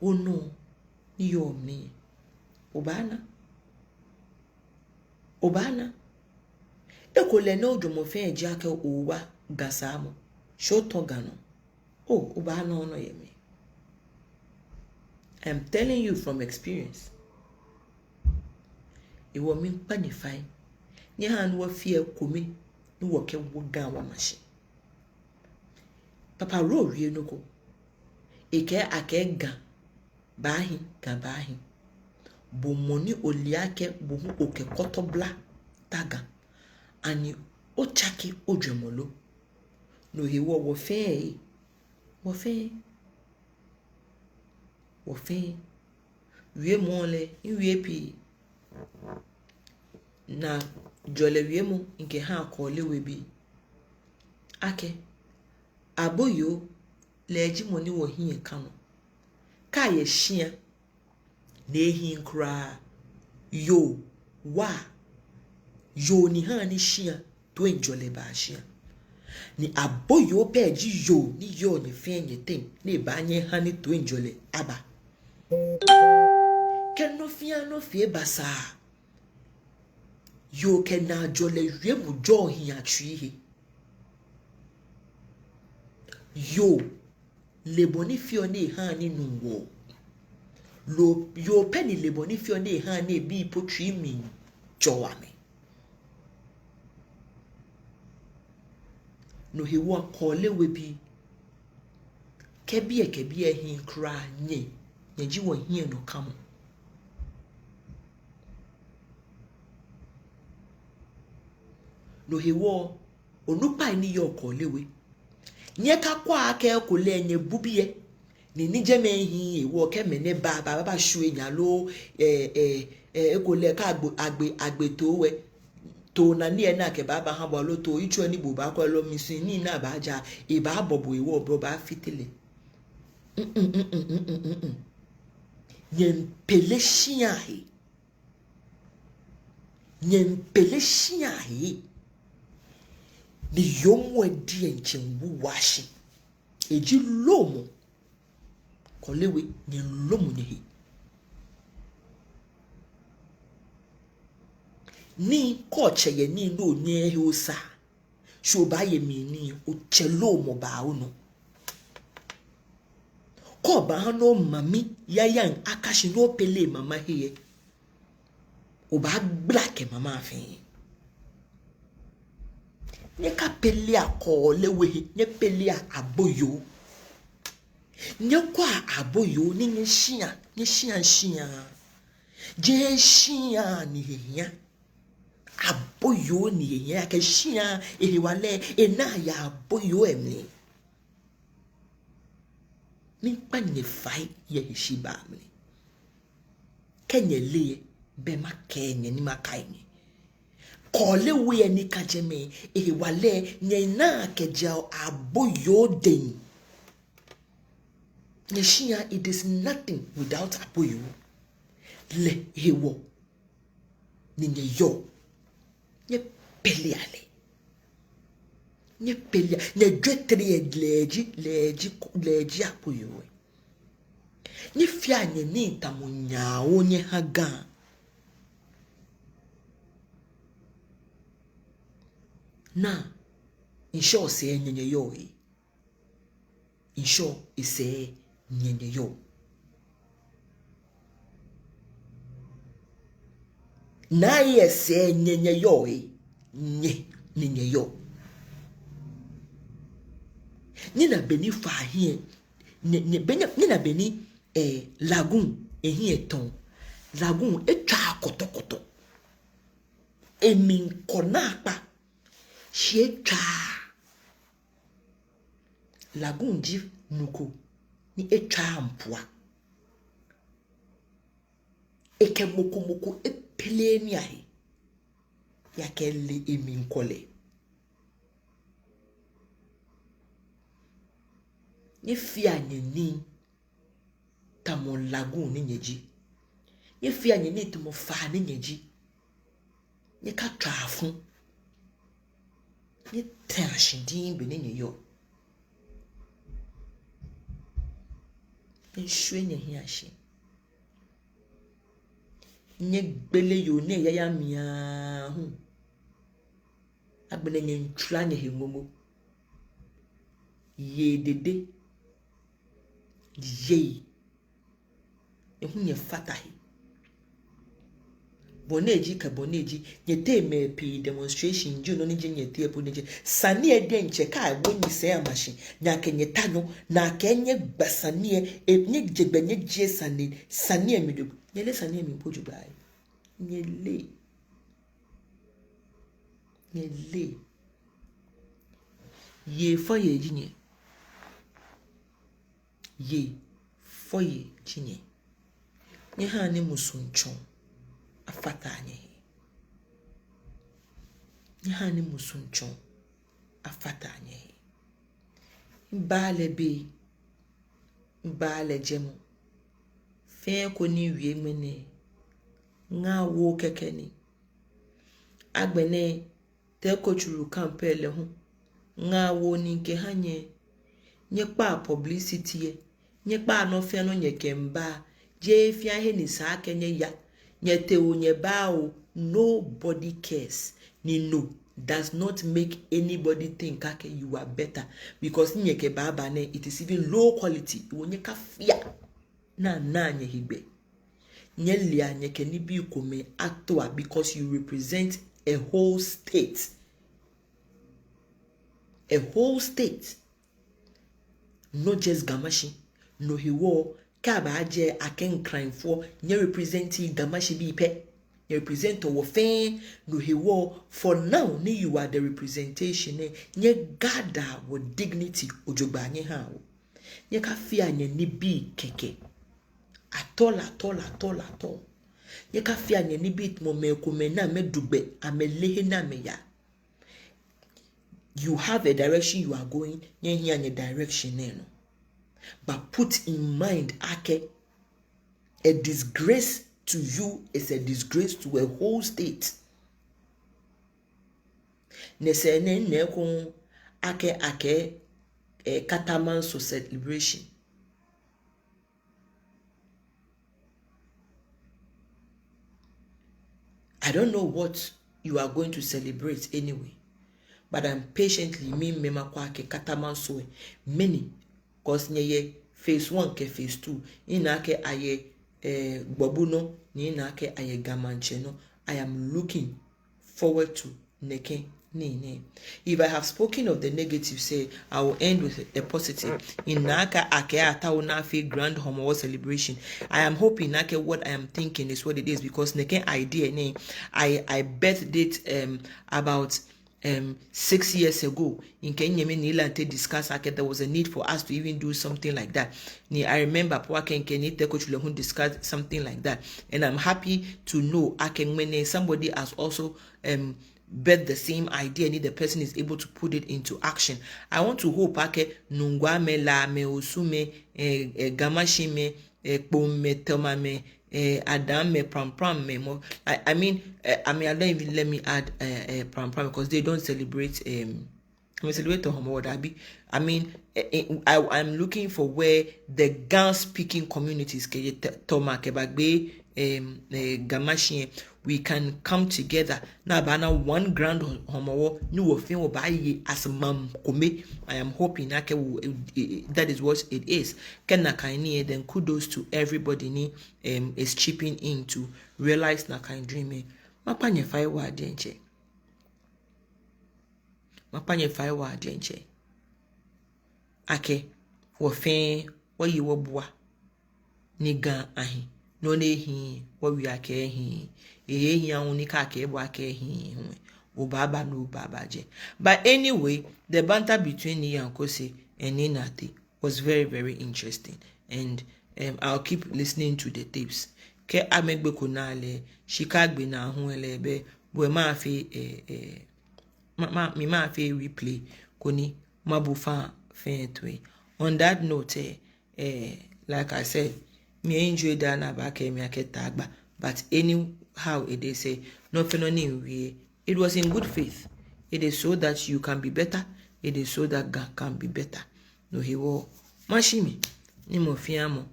ono ni yo mi obana ekole no jomo fe eje ake owa gasamo sho togano oh obana ono yemi I'm telling you from experience ewo mi panify ni han wo fie komi ni wo ke wo Ga-Mashie papa ro wie no ko eke ake ga bahi ga bahi bo moni oliake bo hu oke kotobla taga ani o chaki ojemolo no he wo fe wie mole wie pi na jole wie mu nke ha ko lewe bi ake aboyo leji moni wo hie kanu ka ye hia na ehi nkra yo ni ha ni hia to enjole ba hia ni aboyo peji yo ni yo ni fe nye tem na ba nye ha ni to enjole aba ken no fie basa yo ken na jole wie mu jo hia twi yo le bonifio ni ha ni nuwo lo yo penny le bonifio ni ha ni bi potri mi joame no he wa kole we bi kebie hin kra nye ji wo hie no kamo no he wo onupa ni yo kole we nye ka kwa aka ekole nye bubie ni nije me hin ewo ke me ne baba shu enya lo ekole ka agbe to we to na ni na ke baba ha bo lo to ichu ani bu ba kwa lo misin ni na ba ja e ba bobo ewo bro ba fitile nyempeleshia hi ni yomo edi enchembu washi eji lomo kolewe ni lomo ni ni koche ye ni no nye he osa sho ba ye mi ni o che lomo ba onu ko ba no mami yayan akashi no pele mama here o ba black mama afin nye ka pele akọ lewe nye pele aboyo nye kwa aboyo ni nye shia je shia ni hia aboyo ni hia ke shia ehwale ena ya aboyo emni ni panye fai ye shiba mni kenye le be makenye ni makaini kole we ni kajeme ehwale nye na keja aboyo den Neshia, it is nothing without aboyo. Le hewo. Ninye yo. Nye peli ale. Nye peli. Nye dwetre leji aboyo. Nye fia nye ni tamunya o nye haga. Na, insho se nye yo e. Insho ise nyenye yo. Na yese nyenye yo nyenye yo. Nina beni fahie nina beni lagoon ehie ton. Lagoon etwa kotokoto. Emin konapa shietra. Lagoon ji nuko ni etwa ampua eke moko epele ni ahi yakele eminkole ni fia ni tamon lagoon ni nyeji ni fia ni tumo fa ni nyeji ni ka trafun ni tenshindin be ni yo Nshwe nye hiashi. Nye gbele yo ne yaya miya hu. Agbene nye nchula nye hingomo. Ye dede. Ye. Ehu nye fatahi. Boneji ka boneji. Nye te me pi demonstration. Ju no nije nye te epo nije. Sani ede nche ka abonyi se ya mashi. Nyake nye tano. Na kenye basanie. Nye jegbe nye je sani. Sani emidu. Nyele sani emidu jubai. Nyele. Nyele. Ye foye jinye. Ye foye jinye. Nye hane musunchon. Afata anye. Nyahani musunchon. Afata anye. Mbale be. Mbale jemu. Fe koni wiye mene. Nga wo kekeni. Agbene. Teko churu kampele hun. Nga wo ninke hanye. Nye pa publicity ye. Nye pa no fe no nye kemba. Je fia he ni sa kenye ya. Nyete o nye bao, nobody cares. Ni no does not make anybody think that you are better because nyeke baba ne it is even low quality. Wonyeka fia na nye hibe. Nyelia nyeke ni bi kome actua because you represent a whole state. A whole state. Not just Ga-Mashie, no hiwo. Kaba aje aken crime for nye representing Ga-Mashie bi pe nye represent wo fen no hewo for now ni you are the representation nye gada wo dignity ojogba nye ha wo nye ka fia nye ni bi keke atol nye ka fia nye ni bi mo me ko me na me dugbe amelehe na me ya you have a direction you are going nye hia nye direction no. But put in mind, Ake, a disgrace to you is a disgrace to a whole state. Nesene nekon Ake Katamanso celebration. I don't know what you are going to celebrate anyway, but I'm patiently me mema kwa Ake Katamanso many. Cause nye phase 1 ke phase 2 ina ke aye gbobu no ni ina ke aye Ga-Mashie no. I am looking forward to neke ne. If I have spoken of the negative, say I will end with a positive. In Naka Ake Atauna Fe Grand Homo celebration, I am hoping Nake what I am thinking is what it is, because neke idea ne I birthed it about 6 years ago. In Kenya, Nilante discuss there was a need for us to even do something like that. I remember Kenite discuss something like that, and I'm happy to know when somebody has also bet the same idea, and the person is able to put it into action. I want to hope nungwa me la me osume Ga-Mashie me me toma me Adam me pram me mo. I mean I don't even let me add pram because they don't celebrate celebrate Homo. I mean I'm looking for where the Ga speaking communities toma kebagbe Ga-Mashie, we can come together na bana one grand homo ni wo fin wo ba ye as mam kome. I am hoping that is what it is. Ken na then kudos to everybody ni is chipping in to realize na kind dreaming. Mapanye fai wa denche. Mapanye fai wa denche. Ake wo fin wo yi wo bua ni Ga ahi no ne hi wo wi ake hi hi unika ke bo ake hi obaba no baba je. But anyway, the banter between Nii and Kosi and Ninate was very, very interesting, and I'll keep listening to the tapes. Ke amegbe kunale shikagbe na hu elebe bo ma fi ma fi replay koni mabufa fentwe. On that note, like I said, me enjoy that na ba ke me aketagba, but anyhow it is it was in good faith. It is so that you can be better. It is so that God can be better. No he wo mashimi ni mo fiamo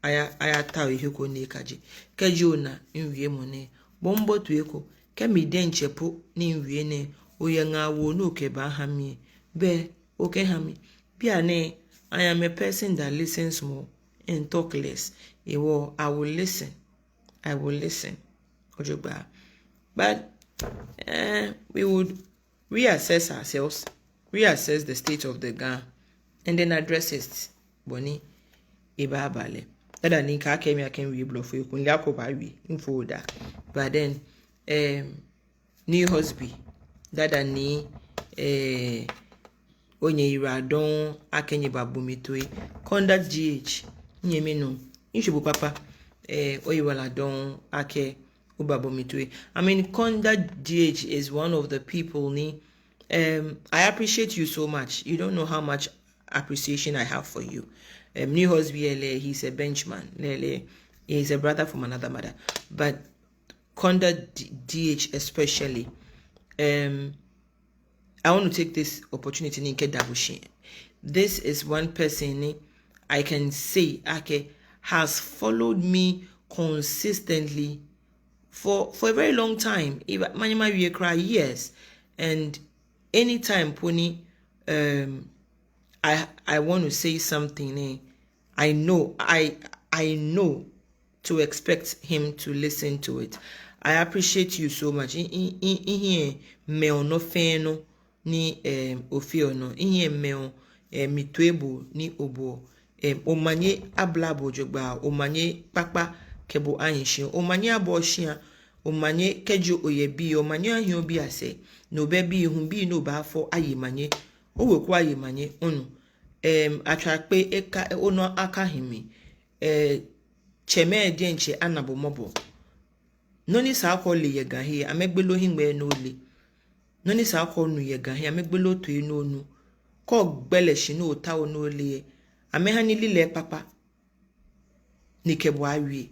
aya tawo iheko ne kaje kejo na nwie mo ne bombo tueko ke mi den chepo ni nwie ne oyenga wo no ke ba hami be okay hami bia ne. I am a person that listens more and talk less. I will listen. Ojoba. But we would reassess ourselves, reassess the state of the Ga, and then address it. Boni iba bale. That ni ka kemi aken we bluff you kun liako ba wi info da. But then new husband that ni onye iradon akenye babumitoe conduct GH nyeme no inshubu papa oyiwala don ake ubabumitoe. I mean conduct GH is one of the people ni I appreciate you so much. You don't know how much appreciation I have for you. New husband he's a benchman. He's a brother from another mother. But conduct DH especially I want to take this opportunity to Ga-Mashie. This is one person I can say has followed me consistently for a very long time. Even cry years, and anytime Pony I want to say something, I know to expect him to listen to it. I appreciate you so much. Me no feno ni ofio no ihe meo mitwebo ni obo omanye ablabo jogba omanye papa kebo anyishi omanye aboshia omanye kejo oyebi omanye ahio bi ase no bebi hu bi no ba fo ayemanye owekwa ayemanye onu atwakpe eka ono aka himi cheme dienche anabo mobo noni sa kwole ye gahe amegbelo hingbe no le noni sa ko nu ye gahe amegbelo to inu onu ko gbele shi no ta onu le amehani lile papa ni kebo awie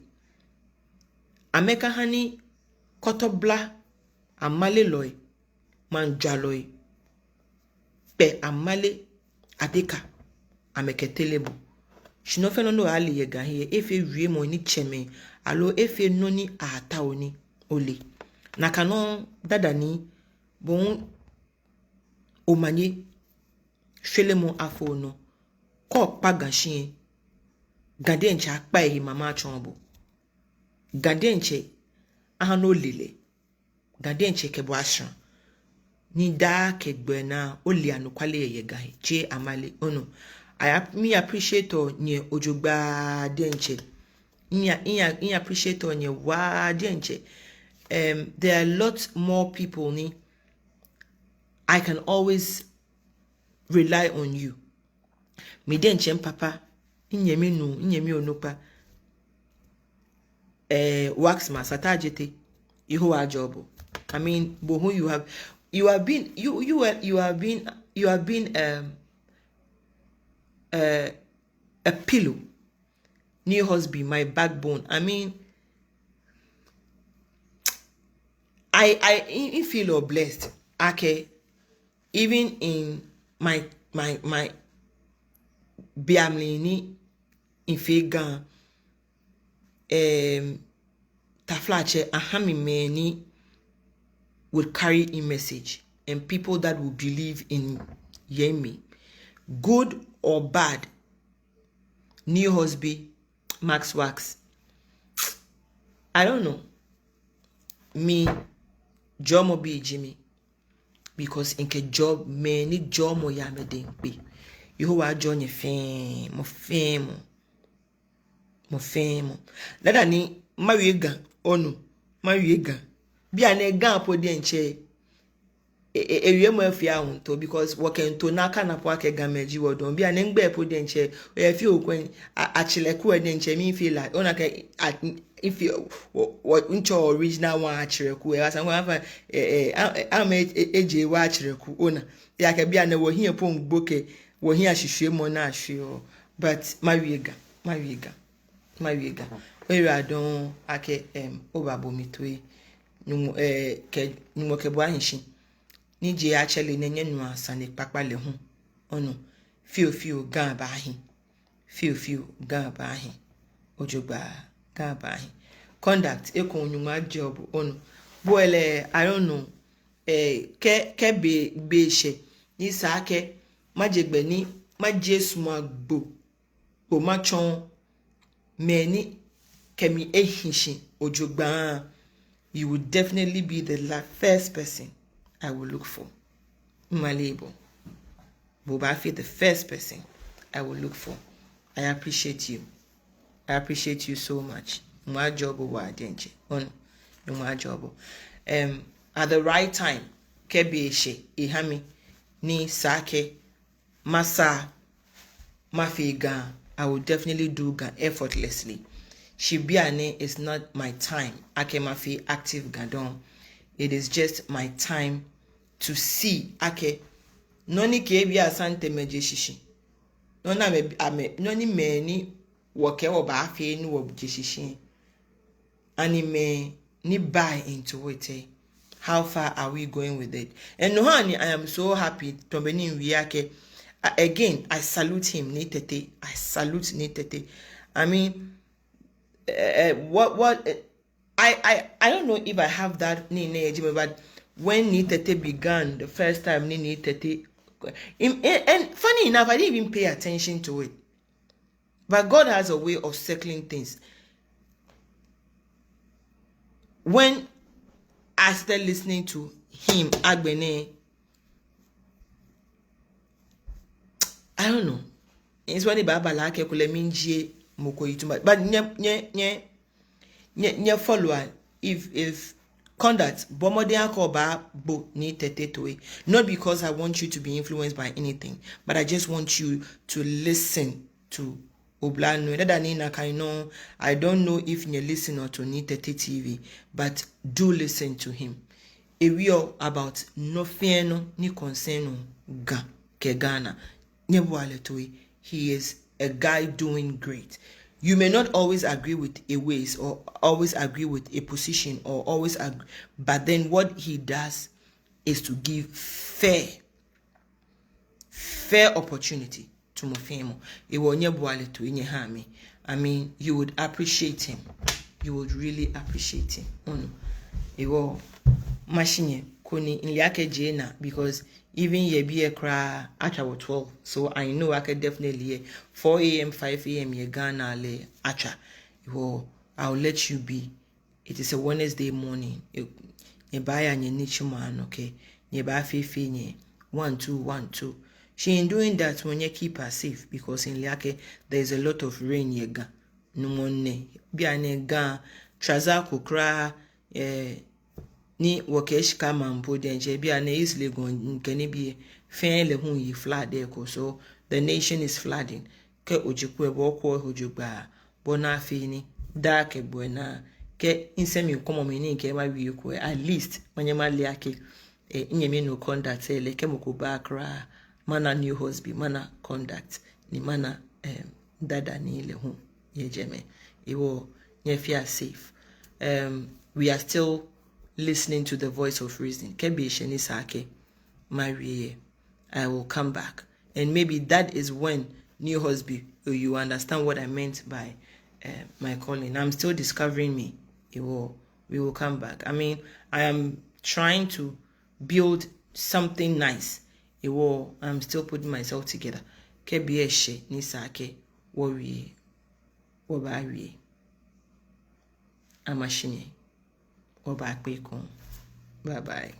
ameka hani kotobla amale loy manjaloy pe amale adeka ameketelebo shinofeno no ali ye gahe efe wie mo ni cheme alo efe noni ata oni ole nakano dadani bon omanye shwelemo afo no ko pagashin gadenche akpa ehi mama chombo gadenche ahano lile gadenche kebo ashan ni da kegbe na oli anukwale ye gahi che amale ono me appreciate o nye ojogba denche in appreciate o nye wa denche there are lots more people ni I can always rely on you me denche papa inyemi onupa wax masatajete iho ajobo I mean bohu you have been a pillow near husband my backbone I mean I feel blessed okay even in my biamlini in fega taflache ahami many will carry a message and people that will believe in Yemi, good or bad. New husband, Max Wax. I don't know. Me, Jomo be Jimmy, because in ke job many Jomo yameding be. You are John ye fame, mo fame. Lada ni mariega onu mariega. Bi ane gan po de nche ewie mo afia hunto because working to na kana po ake gameji wodon bi ane ngbe po de nche e fi okwen acheleku e de nche mi feel like ona ke if you what uncho original one acheleku e asan kwa fa am eje wa acheleku ona ya ke bi ane wo hie po ngboke wo hie ahwehwe mo na ahwe but mariega we adon ake obabo mitwe nyumo ke bo ahinshi ni je actually nenye nu asane papale ho ono fio gan ba hin fio gan ba hin ojogba gan ba hin conduct ekon nyuma job ono boele I don't know ke be she ni sa ke majegbe ni majesu agbo o machon many kemi ehinshi ojogba you would definitely be the first person I will look for. My label. Bobafi, the first person I will look for. I appreciate you. I appreciate you so much. My job wa denje. On my job. At the right time, kebieshe ihami ni sake masa mafiga. I will definitely do gan effortlessly. Shibiane is not my time. Ake mafi active gadon. It is just my time to see. Ake noni ke bi asante meje shishi. Nona me noni me ni woke wo ba afi ni wo je shishi. Ani me ni buy into it. How far are we going with it? And no honey, I am so happy to be in Wiake. Again, I salute him, Nitete. I salute Nitete. I mean, I don't know if I have that Nine, but when Nitete began the first time, Nitete, and funny enough, I didn't even pay attention to it. But God has a way of circling things. When I started listening to him, Agbene, I don't know. It's when the Baba like kule minje moko yituma. But nye follower if conduct bomode akoba bo ni tete to. Not because I want you to be influenced by anything, but I just want you to listen to Oblano. I don't know if you listen or to Nitete TV, but do listen to him. A real about no fear no ni concern ga kegana. He is a guy doing great. You may not always agree with a ways or always agree with a position or always agree, but then what he does is to give fair opportunity to Mofemo. I mean, you would appreciate him. You would really appreciate him. Ga-Mashie, koni inliake jena because even ye be a cry acha 12. So I know I can definitely 4 a.m., 5 a.m. ye Ghana le acha. I'll let you be. It is a Wednesday morning. Ye buy and ye niche man, okay? Ye buy fifi nye 1 2 1 2. She ain't doing that when you keep her safe because in Liake there's a lot of rain ye ga. No money. Be an ga traza kukra ni wakesh kama mpode nje bia na easily go nkani bi fen le hu yi flood eko so the nation is flooding ke ojiku ebo ko hojugba bona afini dark buena ke insemi komo mini ke ma wi ko at least manyama liake nyemi no conduct le ke moko ba kra mana new husband mana conduct ni mana dada ni le hu ye jeme iwo nye feel safe. We are still listening to the voice of reason. Kebi sheni sake marry. I will come back, and maybe that is when new husband you understand what I meant by my calling. I'm still discovering me. We will come back. I mean, I am trying to build something nice. I'm still putting myself together. Kebi sheni sake worry. Ga-Mashie. Bye bye.